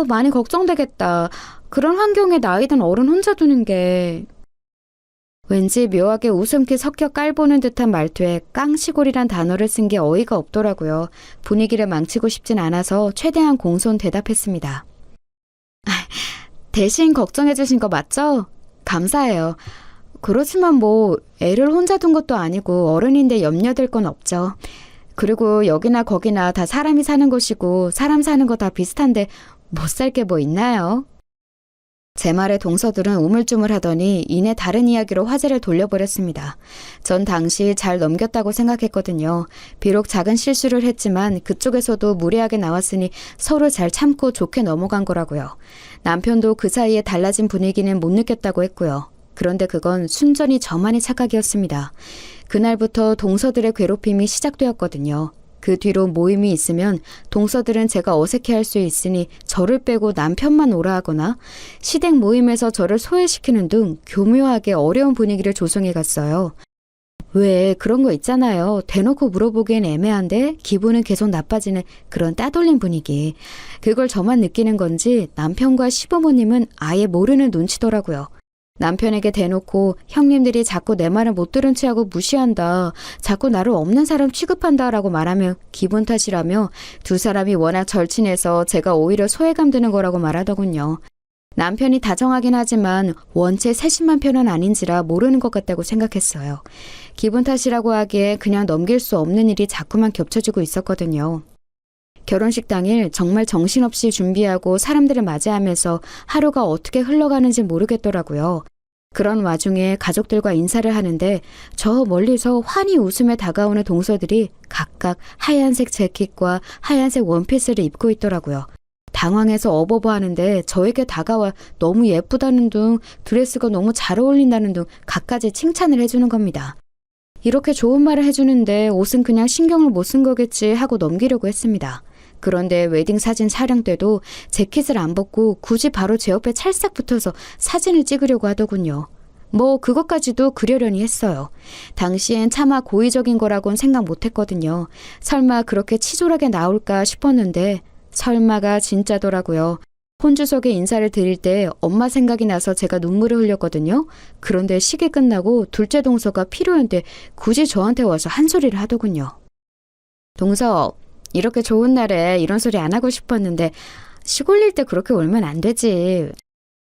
[SPEAKER 2] 많이 걱정되겠다. 그런 환경에 나이 든 어른 혼자 두는 게... 왠지 묘하게 웃음기 섞여 깔보는 듯한 말투에 깡시골이란 단어를 쓴 게 어이가 없더라고요. 분위기를 망치고 싶진 않아서 최대한 공손 대답했습니다. 대신 걱정해 주신 거 맞죠? 감사해요. 그렇지만 뭐 애를 혼자 둔 것도 아니고 어른인데 염려될 건 없죠. 그리고 여기나 거기나 다 사람이 사는 곳이고 사람 사는 거 다 비슷한데 못 살 게 뭐 있나요? 제 말에 동서들은 우물쭈물하더니 이내 다른 이야기로 화제를 돌려버렸습니다. 전 당시 잘 넘겼다고 생각했거든요. 비록 작은 실수를 했지만 그쪽에서도 무례하게 나왔으니 서로 잘 참고 좋게 넘어간 거라고요. 남편도 그 사이에 달라진 분위기는 못 느꼈다고 했고요. 그런데 그건 순전히 저만의 착각이었습니다. 그날부터 동서들의 괴롭힘이 시작되었거든요. 그 뒤로 모임이 있으면 동서들은 제가 어색해할 수 있으니 저를 빼고 남편만 오라 하거나 시댁 모임에서 저를 소외시키는 등 교묘하게 어려운 분위기를 조성해 갔어요. 왜 그런 거 있잖아요. 대놓고 물어보기엔 애매한데 기분은 계속 나빠지는 그런 따돌림 분위기. 그걸 저만 느끼는 건지 남편과 시부모님은 아예 모르는 눈치더라고요. 남편에게 대놓고 형님들이 자꾸 내 말을 못 들은 체하고 무시한다. 자꾸 나를 없는 사람 취급한다 라고 말하면 기분 탓이라며 두 사람이 워낙 절친해서 제가 오히려 소외감 드는 거라고 말하더군요. 남편이 다정하긴 하지만 원체 세심한 편은 아닌지라 모르는 것 같다고 생각했어요. 기분 탓이라고 하기에 그냥 넘길 수 없는 일이 자꾸만 겹쳐지고 있었거든요. 결혼식 당일 정말 정신없이 준비하고 사람들을 맞이하면서 하루가 어떻게 흘러가는지 모르겠더라고요. 그런 와중에 가족들과 인사를 하는데 저 멀리서 환히 웃으며 다가오는 동서들이 각각 하얀색 재킷과 하얀색 원피스를 입고 있더라고요. 당황해서 어버버하는데 저에게 다가와 너무 예쁘다는 둥 드레스가 너무 잘 어울린다는 둥 갖가지 칭찬을 해주는 겁니다. 이렇게 좋은 말을 해주는데 옷은 그냥 신경을 못 쓴 거겠지 하고 넘기려고 했습니다. 그런데 웨딩 사진 촬영 때도 재킷을 안 벗고 굳이 바로 제 옆에 찰싹 붙어서 사진을 찍으려고 하더군요. 뭐 그것까지도 그려려니 했어요. 당시엔 차마 고의적인 거라고는 생각 못 했거든요. 설마 그렇게 치졸하게 나올까 싶었는데 설마가 진짜더라고요. 혼주석에 인사를 드릴 때 엄마 생각이 나서 제가 눈물을 흘렸거든요. 그런데 시기 끝나고 둘째 동서가 필요한데 굳이 저한테 와서 한 소리를 하더군요. 동서, 이렇게 좋은 날에 이런 소리 안 하고 싶었는데 시골일 때 그렇게 울면 안 되지.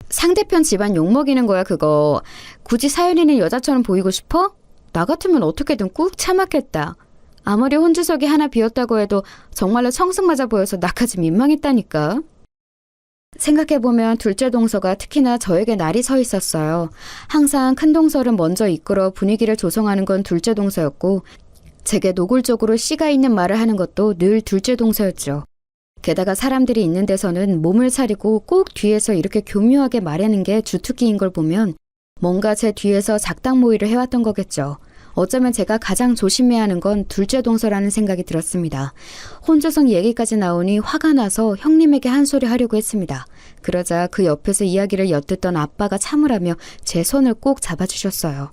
[SPEAKER 2] 상대편 집안 욕먹이는 거야 그거. 굳이 사연 있는 여자처럼 보이고 싶어? 나 같으면 어떻게든 꾹 참았겠다. 아무리 혼주석이 하나 비었다고 해도 정말로 청승맞아 보여서 나까지 민망했다니까. 생각해보면 둘째 동서가 특히나 저에게 날이 서 있었어요. 항상 큰 동서를 먼저 이끌어 분위기를 조성하는 건 둘째 동서였고 제게 노골적으로 씨가 있는 말을 하는 것도 늘 둘째 동서였죠. 게다가 사람들이 있는 데서는 몸을 사리고 꼭 뒤에서 이렇게 교묘하게 말하는 게 주특기인 걸 보면 뭔가 제 뒤에서 작당 모의를 해왔던 거겠죠. 어쩌면 제가 가장 조심해야 하는 건 둘째 동서라는 생각이 들었습니다. 혼조성 얘기까지 나오니 화가 나서 형님에게 한 소리 하려고 했습니다. 그러자 그 옆에서 이야기를 엿듣던 아빠가 참으라며 제 손을 꼭 잡아주셨어요.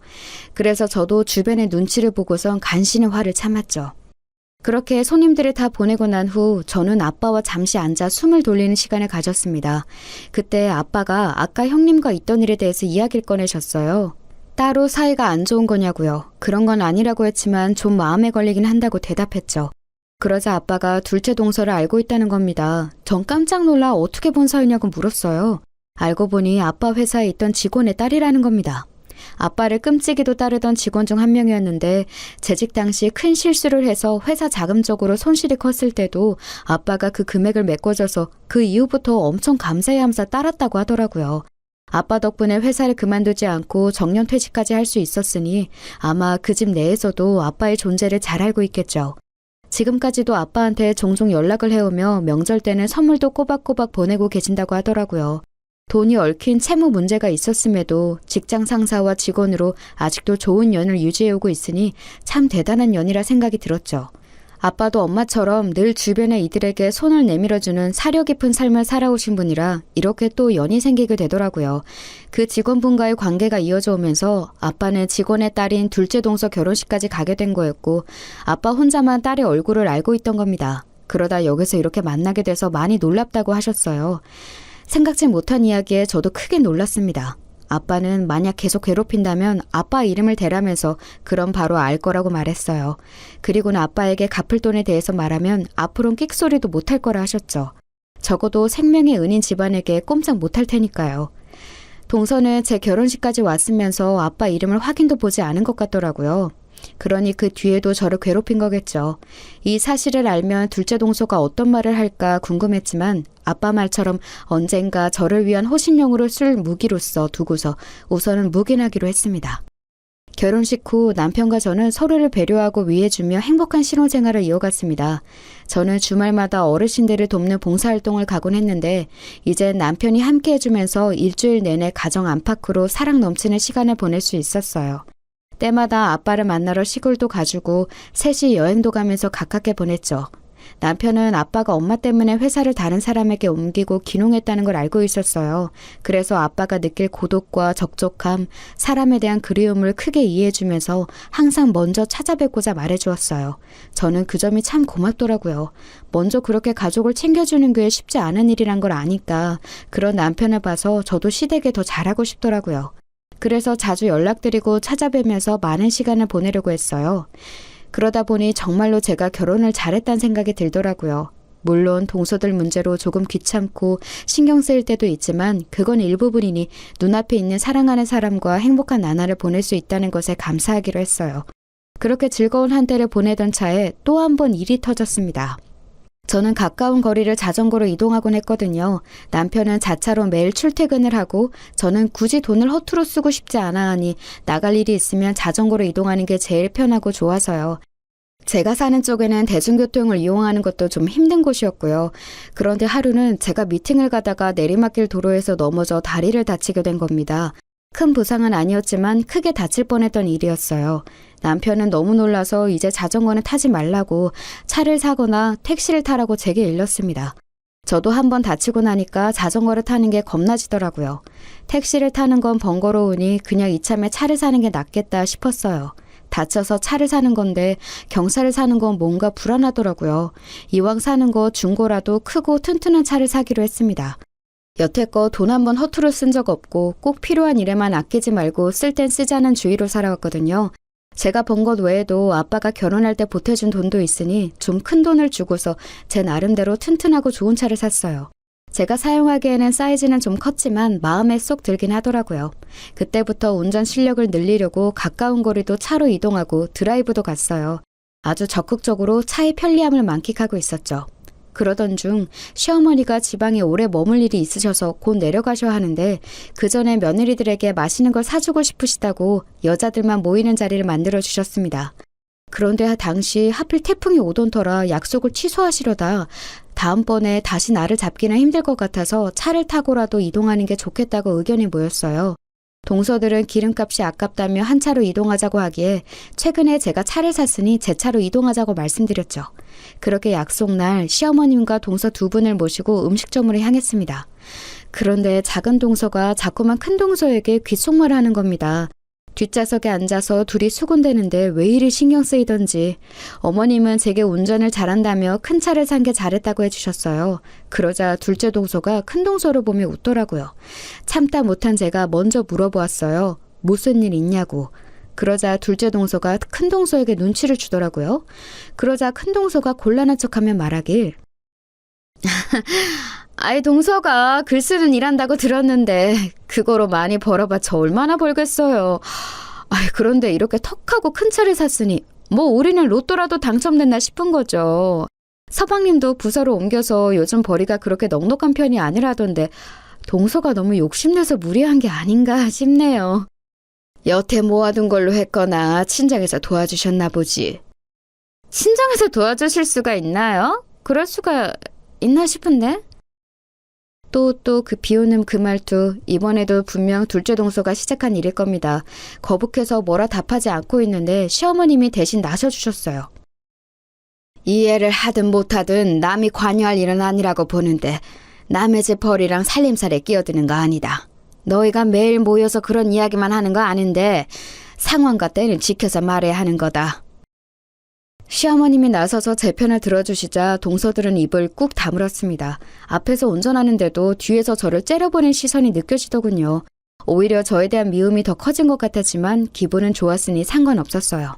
[SPEAKER 2] 그래서 저도 주변의 눈치를 보고선 간신히 화를 참았죠. 그렇게 손님들을 다 보내고 난 후 저는 아빠와 잠시 앉아 숨을 돌리는 시간을 가졌습니다. 그때 아빠가 아까 형님과 있던 일에 대해서 이야기를 꺼내셨어요. 따로 사이가 안 좋은 거냐고요. 그런 건 아니라고 했지만 좀 마음에 걸리긴 한다고 대답했죠. 그러자 아빠가 둘째 동서를 알고 있다는 겁니다. 전 깜짝 놀라 어떻게 본 사이냐고 물었어요. 알고 보니 아빠 회사에 있던 직원의 딸이라는 겁니다. 아빠를 끔찍이도 따르던 직원 중 한 명이었는데 재직 당시 큰 실수를 해서 회사 자금적으로 손실이 컸을 때도 아빠가 그 금액을 메꿔줘서 그 이후부터 엄청 감사해하면서 따랐다고 하더라고요. 아빠 덕분에 회사를 그만두지 않고 정년퇴직까지 할 수 있었으니 아마 그 집 내에서도 아빠의 존재를 잘 알고 있겠죠. 지금까지도 아빠한테 종종 연락을 해오며 명절 때는 선물도 꼬박꼬박 보내고 계신다고 하더라고요. 돈이 얽힌 채무 문제가 있었음에도 직장 상사와 직원으로 아직도 좋은 연을 유지해오고 있으니 참 대단한 연이라 생각이 들었죠. 아빠도 엄마처럼 늘 주변의 이들에게 손을 내밀어주는 사려 깊은 삶을 살아오신 분이라 이렇게 또 연이 생기게 되더라고요. 그 직원분과의 관계가 이어져 오면서 아빠는 직원의 딸인 둘째 동서 결혼식까지 가게 된 거였고 아빠 혼자만 딸의 얼굴을 알고 있던 겁니다. 그러다 여기서 이렇게 만나게 돼서 많이 놀랍다고 하셨어요. 생각지 못한 이야기에 저도 크게 놀랐습니다. 아빠는 만약 계속 괴롭힌다면 아빠 이름을 대라면서 그럼 바로 알 거라고 말했어요. 그리고는 아빠에게 갚을 돈에 대해서 말하면 앞으론 끽소리도 못할 거라 하셨죠. 적어도 생명의 은인 집안에게 꼼짝 못할 테니까요. 동서는 제 결혼식까지 왔으면서 아빠 이름을 확인도 보지 않은 것 같더라고요. 그러니 그 뒤에도 저를 괴롭힌 거겠죠. 이 사실을 알면 둘째 동서가 어떤 말을 할까 궁금했지만 아빠 말처럼 언젠가 저를 위한 호신용으로 쓸 무기로서 두고서 우선은 묵인하기로 했습니다. 결혼식 후 남편과 저는 서로를 배려하고 위해주며 행복한 신혼생활을 이어갔습니다. 저는 주말마다 어르신들을 돕는 봉사활동을 가곤 했는데 이젠 남편이 함께 해주면서 일주일 내내 가정 안팎으로 사랑 넘치는 시간을 보낼 수 있었어요. 때마다 아빠를 만나러 시골도 가주고 셋이 여행도 가면서 가깝게 보냈죠. 남편은 아빠가 엄마 때문에 회사를 다른 사람에게 옮기고 귀농했다는 걸 알고 있었어요. 그래서 아빠가 느낄 고독과 적적함, 사람에 대한 그리움을 크게 이해해주면서 항상 먼저 찾아뵙고자 말해주었어요. 저는 그 점이 참 고맙더라고요. 먼저 그렇게 가족을 챙겨주는 게 쉽지 않은 일이란 걸 아니까 그런 남편을 봐서 저도 시댁에 더 잘하고 싶더라고요. 그래서 자주 연락드리고 찾아뵈면서 많은 시간을 보내려고 했어요. 그러다 보니 정말로 제가 결혼을 잘했다는 생각이 들더라고요. 물론 동서들 문제로 조금 귀찮고 신경 쓰일 때도 있지만 그건 일부분이니 눈앞에 있는 사랑하는 사람과 행복한 나날을 보낼 수 있다는 것에 감사하기로 했어요. 그렇게 즐거운 한때를 보내던 차에 또 한 번 일이 터졌습니다. 저는 가까운 거리를 자전거로 이동하곤 했거든요. 남편은 자차로 매일 출퇴근을 하고 저는 굳이 돈을 허투루 쓰고 싶지 않아 하니 나갈 일이 있으면 자전거로 이동하는 게 제일 편하고 좋아서요. 제가 사는 쪽에는 대중교통을 이용하는 것도 좀 힘든 곳이었고요. 그런데 하루는 제가 미팅을 가다가 내리막길 도로에서 넘어져 다리를 다치게 된 겁니다. 큰 부상은 아니었지만 크게 다칠 뻔했던 일이었어요. 남편은 너무 놀라서 이제 자전거는 타지 말라고 차를 사거나 택시를 타라고 제게 일렀습니다. 저도 한번 다치고 나니까 자전거를 타는 게 겁나지더라고요. 택시를 타는 건 번거로우니 그냥 이참에 차를 사는 게 낫겠다 싶었어요. 다쳐서 차를 사는 건데 경차를 사는 건 뭔가 불안하더라고요. 이왕 사는 거 중고라도 크고 튼튼한 차를 사기로 했습니다. 여태껏 돈 한 번 허투루 쓴 적 없고 꼭 필요한 일에만 아끼지 말고 쓸 땐 쓰자는 주의로 살아왔거든요. 제가 번 것 외에도 아빠가 결혼할 때 보태준 돈도 있으니 좀 큰 돈을 주고서 제 나름대로 튼튼하고 좋은 차를 샀어요. 제가 사용하기에는 사이즈는 좀 컸지만 마음에 쏙 들긴 하더라고요. 그때부터 운전 실력을 늘리려고 가까운 거리도 차로 이동하고 드라이브도 갔어요. 아주 적극적으로 차의 편리함을 만끽하고 있었죠. 그러던 중 시어머니가 지방에 오래 머물 일이 있으셔서 곧 내려가셔야 하는데 그 전에 며느리들에게 맛있는 걸 사주고 싶으시다고 여자들만 모이는 자리를 만들어 주셨습니다. 그런데 당시 하필 태풍이 오던 터라 약속을 취소하시려다 다음번에 다시 나를 잡기는 힘들 것 같아서 차를 타고라도 이동하는 게 좋겠다고 의견이 모였어요. 동서들은 기름값이 아깝다며 한 차로 이동하자고 하기에 최근에 제가 차를 샀으니 제 차로 이동하자고 말씀드렸죠. 그렇게 약속날 시어머님과 동서 두 분을 모시고 음식점으로 향했습니다. 그런데 작은 동서가 자꾸만 큰 동서에게 귓속말을 하는 겁니다. 뒷좌석에 앉아서 둘이 수군대는데 왜 이리 신경 쓰이던지 어머님은 제게 운전을 잘한다며 큰 차를 산 게 잘했다고 해주셨어요. 그러자 둘째 동서가 큰 동서를 보며 웃더라고요. 참다 못한 제가 먼저 물어보았어요. 무슨 일 있냐고. 그러자 둘째 동서가 큰 동서에게 눈치를 주더라고요. 그러자 큰 동서가 곤란한 척하며 말하길 아이 동서가 글 쓰는 일 한다고 들었는데 그거로 많이 벌어봤자 얼마나 벌겠어요. 아이 그런데 이렇게 턱하고 큰 차를 샀으니 뭐 우리는 로또라도 당첨됐나 싶은 거죠. 서방님도 부서로 옮겨서 요즘 벌이가 그렇게 넉넉한 편이 아니라던데 동서가 너무 욕심내서 무리한 게 아닌가 싶네요. 여태 모아둔 걸로 했거나 친정에서 도와주셨나 보지. 친정에서 도와주실 수가 있나요? 그럴 수가 있나 싶은데? 또 그 비오는 그 말투, 이번에도 분명 둘째 동서가 시작한 일일 겁니다. 거북해서 뭐라 답하지 않고 있는데 시어머님이 대신 나서주셨어요. 이해를 하든 못하든 남이 관여할 일은 아니라고 보는데 남의 집 벌이랑 살림살에 끼어드는 거 아니다. 너희가 매일 모여서 그런 이야기만 하는 거 아닌데 상황과 때는 지켜서 말해야 하는 거다. 시어머님이 나서서 제 편을 들어주시자 동서들은 입을 꾹 다물었습니다. 앞에서 운전하는데도 뒤에서 저를 째려보는 시선이 느껴지더군요. 오히려 저에 대한 미움이 더 커진 것 같았지만 기분은 좋았으니 상관없었어요.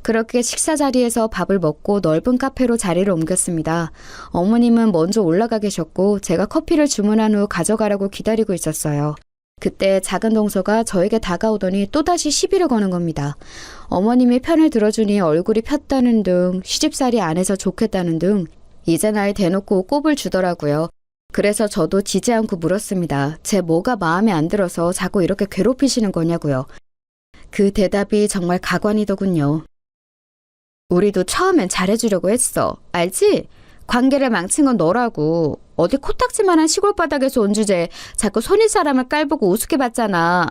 [SPEAKER 2] 그렇게 식사 자리에서 밥을 먹고 넓은 카페로 자리를 옮겼습니다. 어머님은 먼저 올라가 계셨고 제가 커피를 주문한 후 가져가라고 기다리고 있었어요. 그때 작은 동서가 저에게 다가오더니 또다시 시비를 거는 겁니다. 어머님이 편을 들어주니 얼굴이 폈다는 등 시집살이 안 해서 좋겠다는 등 이제 나이 대놓고 꼽을 주더라고요. 그래서 저도 지지 않고 물었습니다. 제 뭐가 마음에 안 들어서 자꾸 이렇게 괴롭히시는 거냐고요. 그 대답이 정말 가관이더군요. 우리도 처음엔 잘해주려고 했어. 알지? 관계를 망친 건 너라고. 어디 코딱지만한 시골 바닥에서 온 주제에 자꾸 손윗 사람을 깔보고 우습게 봤잖아.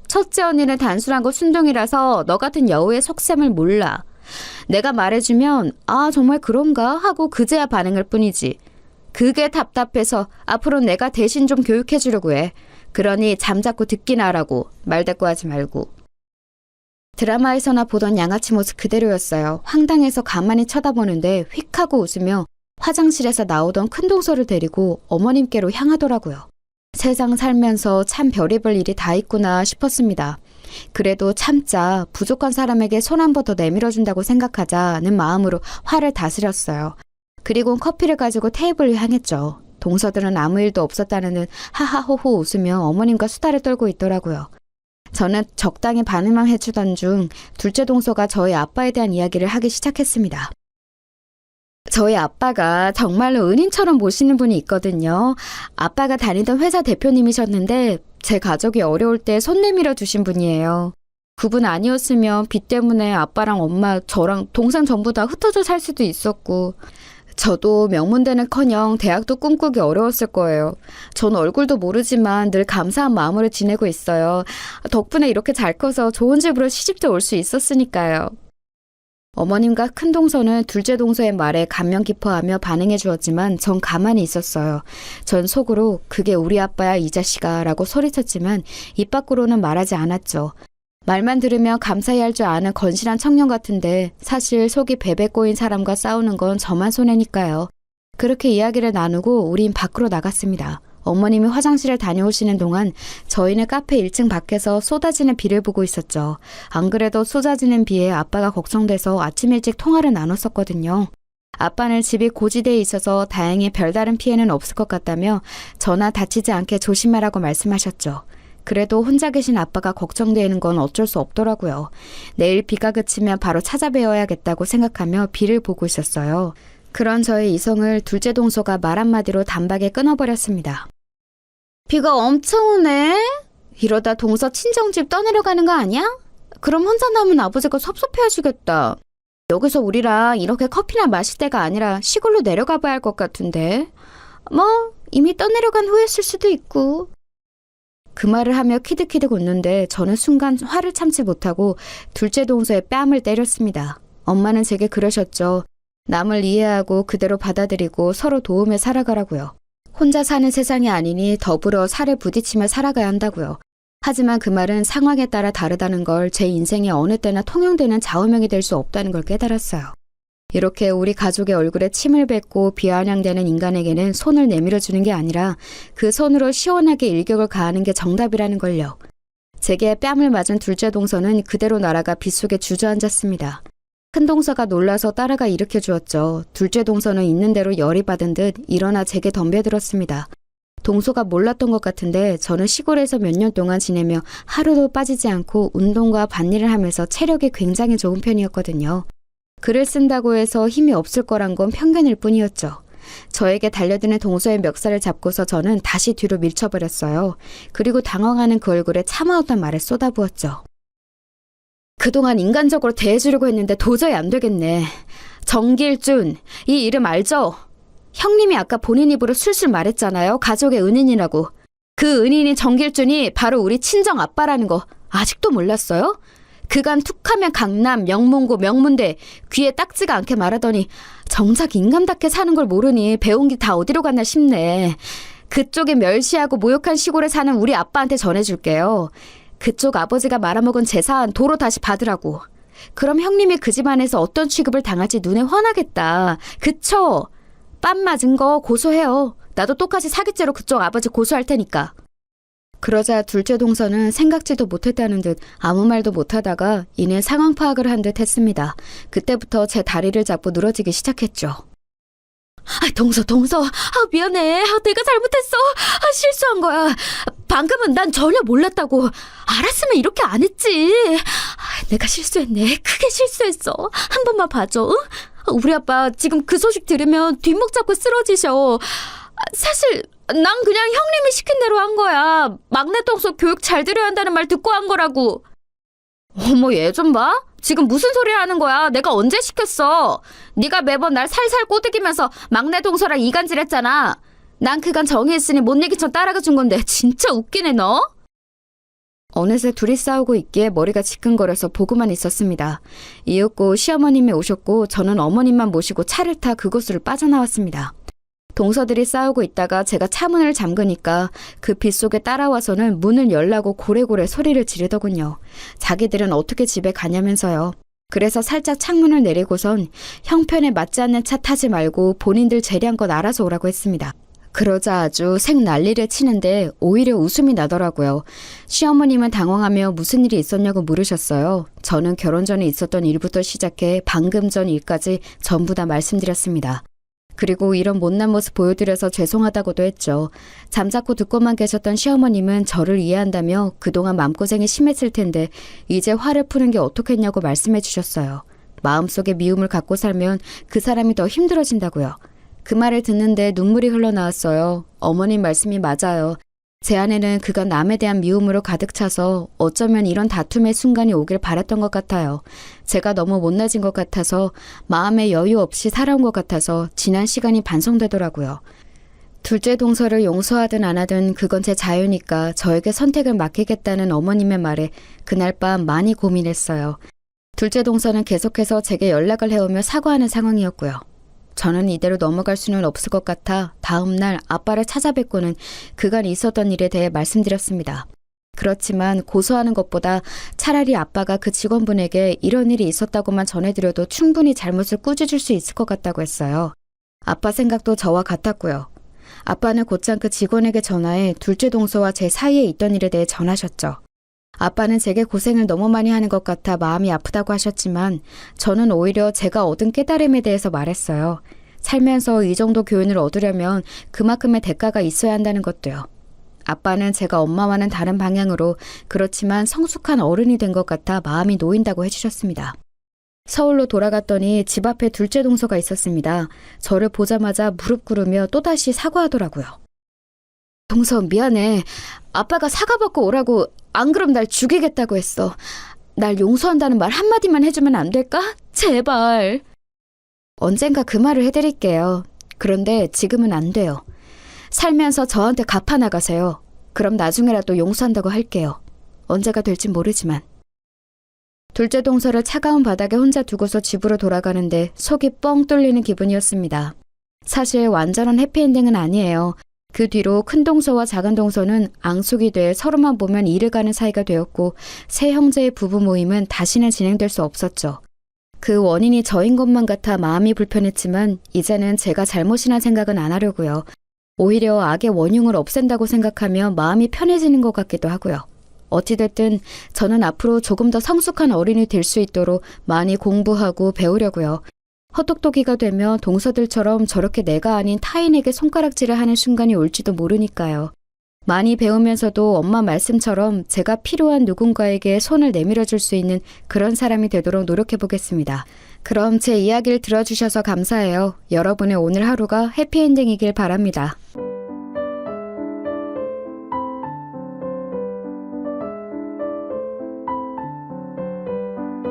[SPEAKER 2] 첫째 언니는 단순한 거 순둥이라서 너 같은 여우의 속셈을 몰라. 내가 말해주면 아 정말 그런가 하고 그제야 반응할 뿐이지. 그게 답답해서 앞으로 내가 대신 좀 교육해주려고 해. 그러니 잠자코 듣기나 하라고. 말대꾸하지 말고. 드라마에서나 보던 양아치 모습 그대로였어요. 황당해서 가만히 쳐다보는데 휙 하고 웃으며 화장실에서 나오던 큰 동서를 데리고 어머님께로 향하더라고요. 세상 살면서 참 별의별 일이 다 있구나 싶었습니다. 그래도 참자 부족한 사람에게 손 한 번 더 내밀어준다고 생각하자는 마음으로 화를 다스렸어요. 그리고 커피를 가지고 테이블을 향했죠. 동서들은 아무 일도 없었다는 듯 하하호호 웃으며 어머님과 수다를 떨고 있더라고요. 저는 적당히 반응만 해주던 중 둘째 동서가 저희 아빠에 대한 이야기를 하기 시작했습니다. 저희 아빠가 정말로 은인처럼 모시는 분이 있거든요. 아빠가 다니던 회사 대표님이셨는데 제 가족이 어려울 때 손 내밀어 주신 분이에요. 그분 아니었으면 빚 때문에 아빠랑 엄마, 저랑 동생 전부 다 흩어져 살 수도 있었고 저도 명문대는커녕 대학도 꿈꾸기 어려웠을 거예요. 전 얼굴도 모르지만 늘 감사한 마음으로 지내고 있어요. 덕분에 이렇게 잘 커서 좋은 집으로 시집도 올 수 있었으니까요. 어머님과 큰 동서는 둘째 동서의 말에 감명 깊어하며 반응해 주었지만 전 가만히 있었어요. 전 속으로 그게 우리 아빠야 이 자식아 라고 소리쳤지만 입 밖으로는 말하지 않았죠. 말만 들으면 감사해야 할 줄 아는 건실한 청년 같은데 사실 속이 베베 꼬인 사람과 싸우는 건 저만 손해니까요. 그렇게 이야기를 나누고 우린 밖으로 나갔습니다. 어머님이 화장실에 다녀오시는 동안 저희는 카페 1층 밖에서 쏟아지는 비를 보고 있었죠. 안 그래도 쏟아지는 비에 아빠가 걱정돼서 아침 일찍 통화를 나눴었거든요. 아빠는 집이 고지대에 있어서 다행히 별다른 피해는 없을 것 같다며 저나 다치지 않게 조심하라고 말씀하셨죠. 그래도 혼자 계신 아빠가 걱정되는 건 어쩔 수 없더라고요. 내일 비가 그치면 바로 찾아뵈어야겠다고 생각하며 비를 보고 있었어요. 그런 저의 이성을 둘째 동서가 말 한마디로 단박에 끊어버렸습니다. 비가 엄청 오네? 이러다 동서 친정집 떠내려가는 거 아니야? 그럼 혼자 남은 아버지가 섭섭해하시겠다. 여기서 우리랑 이렇게 커피나 마실 때가 아니라 시골로 내려가 봐야 할 것 같은데. 뭐 이미 떠내려간 후였을 수도 있고. 그 말을 하며 키득키득 웃는데 저는 순간 화를 참지 못하고 둘째 동서의 뺨을 때렸습니다. 엄마는 제게 그러셨죠. 남을 이해하고 그대로 받아들이고 서로 도우며 살아가라고요. 혼자 사는 세상이 아니니 더불어 살을 부딪히며 살아가야 한다고요. 하지만 그 말은 상황에 따라 다르다는 걸 제 인생에 어느 때나 통용되는 좌우명이 될 수 없다는 걸 깨달았어요. 이렇게 우리 가족의 얼굴에 침을 뱉고 비아냥대는 인간에게는 손을 내밀어주는 게 아니라 그 손으로 시원하게 일격을 가하는 게 정답이라는 걸요. 제게 뺨을 맞은 둘째 동서는 그대로 날아가 빗속에 주저앉았습니다. 큰 동서가 놀라서 따라가 일으켜주었죠. 둘째 동서는 있는 대로 열이 받은 듯 일어나 제게 덤벼들었습니다. 동서가 몰랐던 것 같은데 저는 시골에서 몇 년 동안 지내며 하루도 빠지지 않고 운동과 밭일을 하면서 체력이 굉장히 좋은 편이었거든요. 글을 쓴다고 해서 힘이 없을 거란 건 편견일 뿐이었죠. 저에게 달려드는 동서의 멱살을 잡고서 저는 다시 뒤로 밀쳐버렸어요. 그리고 당황하는 그 얼굴에 참아왔던 말을 쏟아부었죠. 그동안 인간적으로 대해주려고 했는데 도저히 안 되겠네. 정길준, 이 이름 알죠? 형님이 아까 본인 입으로 술술 말했잖아요. 가족의 은인이라고. 그 은인인 정길준이 바로 우리 친정 아빠라는 거 아직도 몰랐어요? 그간 툭하면 강남, 명문고, 명문대 귀에 딱지가 않게 말하더니 정작 인간답게 사는 걸 모르니 배운 게 다 어디로 갔나 싶네. 그쪽에 멸시하고 모욕한 시골에 사는 우리 아빠한테 전해줄게요. 그쪽 아버지가 말아먹은 재산 도로 다시 받으라고. 그럼 형님이 그 집안에서 어떤 취급을 당할지 눈에 훤하겠다. 그쵸? 뺨 맞은 거 고소해요. 나도 똑같이 사기죄로 그쪽 아버지 고소할 테니까. 그러자 둘째 동서는 생각지도 못했다는 듯 아무 말도 못하다가 이내 상황 파악을 한 듯 했습니다. 그때부터 제 다리를 잡고 늘어지기 시작했죠. 동서. 미안해. 내가 잘못했어. 실수한 거야. 방금은 난 전혀 몰랐다고. 알았으면 이렇게 안 했지. 내가 실수했네. 크게 실수했어. 한 번만 봐줘. 응? 우리 아빠 지금 그 소식 들으면 뒷목 잡고 쓰러지셔. 사실 난 그냥 형님이 시킨 대로 한 거야. 막내 동서 교육 잘 들여야 한다는 말 듣고 한 거라고. 어머, 얘 좀 봐. 지금 무슨 소리 하는 거야? 내가 언제 시켰어? 네가 매번 날 살살 꼬드기면서 막내 동서랑 이간질했잖아. 난 그간 정의했으니 못 이기쳐 따라가 준 건데 진짜 웃기네 너. 어느새 둘이 싸우고 있기에 머리가 지끈거려서 보고만 있었습니다. 이윽고 시어머님이 오셨고 저는 어머님만 모시고 차를 타 그곳으로 빠져나왔습니다. 동서들이 싸우고 있다가 제가 차문을 잠그니까 그 빗속에 따라와서는 문을 열라고 고래고래 소리를 지르더군요. 자기들은 어떻게 집에 가냐면서요. 그래서 살짝 창문을 내리고선 형편에 맞지 않는 차 타지 말고 본인들 재량껏 알아서 오라고 했습니다. 그러자 아주 생난리를 치는데 오히려 웃음이 나더라고요. 시어머님은 당황하며 무슨 일이 있었냐고 물으셨어요. 저는 결혼 전에 있었던 일부터 시작해 방금 전 일까지 전부 다 말씀드렸습니다. 그리고 이런 못난 모습 보여드려서 죄송하다고도 했죠. 잠자코 듣고만 계셨던 시어머님은 저를 이해한다며 그동안 마음고생이 심했을 텐데 이제 화를 푸는 게 어떻겠냐고 말씀해 주셨어요. 마음속에 미움을 갖고 살면 그 사람이 더 힘들어진다고요. 그 말을 듣는데 눈물이 흘러나왔어요. 어머님 말씀이 맞아요. 제 안에는 그간 남에 대한 미움으로 가득 차서 어쩌면 이런 다툼의 순간이 오길 바랐던 것 같아요. 제가 너무 못나진 것 같아서 마음에 여유 없이 살아온 것 같아서 지난 시간이 반성되더라고요. 둘째 동서를 용서하든 안 하든 그건 제 자유니까 저에게 선택을 맡기겠다는 어머님의 말에 그날 밤 많이 고민했어요. 둘째 동서는 계속해서 제게 연락을 해오며 사과하는 상황이었고요. 저는 이대로 넘어갈 수는 없을 것 같아 다음 날 아빠를 찾아뵙고는 그간 있었던 일에 대해 말씀드렸습니다. 그렇지만 고소하는 것보다 차라리 아빠가 그 직원분에게 이런 일이 있었다고만 전해드려도 충분히 잘못을 꾸짖을 수 있을 것 같다고 했어요. 아빠 생각도 저와 같았고요. 아빠는 곧장 그 직원에게 전화해 둘째 동서와 제 사이에 있던 일에 대해 전하셨죠. 아빠는 제게 고생을 너무 많이 하는 것 같아 마음이 아프다고 하셨지만 저는 오히려 제가 얻은 깨달음에 대해서 말했어요. 살면서 이 정도 교훈을 얻으려면 그만큼의 대가가 있어야 한다는 것도요. 아빠는 제가 엄마와는 다른 방향으로 그렇지만 성숙한 어른이 된 것 같아 마음이 놓인다고 해주셨습니다. 서울로 돌아갔더니 집 앞에 둘째 동서가 있었습니다. 저를 보자마자 무릎 꿇으며 또다시 사과하더라고요. 동서 미안해. 아빠가 사과받고 오라고 안 그럼 날 죽이겠다고 했어. 날 용서한다는 말 한마디만 해주면 안 될까? 제발. 언젠가 그 말을 해드릴게요. 그런데 지금은 안 돼요. 살면서 저한테 갚아나가세요. 그럼 나중에라도 용서한다고 할게요. 언제가 될진 모르지만. 둘째 동서를 차가운 바닥에 혼자 두고서 집으로 돌아가는데 속이 뻥 뚫리는 기분이었습니다. 사실 완전한 해피엔딩은 아니에요. 그 뒤로 큰 동서와 작은 동서는 앙숙이 돼 서로만 보면 이를 가는 사이가 되었고 세 형제의 부부 모임은 다시는 진행될 수 없었죠. 그 원인이 저인 것만 같아 마음이 불편했지만 이제는 제가 잘못이란 생각은 안 하려고요. 오히려 악의 원흉을 없앤다고 생각하며 마음이 편해지는 것 같기도 하고요. 어찌됐든 저는 앞으로 조금 더 성숙한 어린이 될 수 있도록 많이 공부하고 배우려고요. 헛똑똑이가 되며 동서들처럼 저렇게 내가 아닌 타인에게 손가락질을 하는 순간이 올지도 모르니까요. 많이 배우면서도 엄마 말씀처럼 제가 필요한 누군가에게 손을 내밀어 줄 수 있는 그런 사람이 되도록 노력해 보겠습니다. 그럼 제 이야기를 들어주셔서 감사해요. 여러분의 오늘 하루가 해피엔딩이길 바랍니다.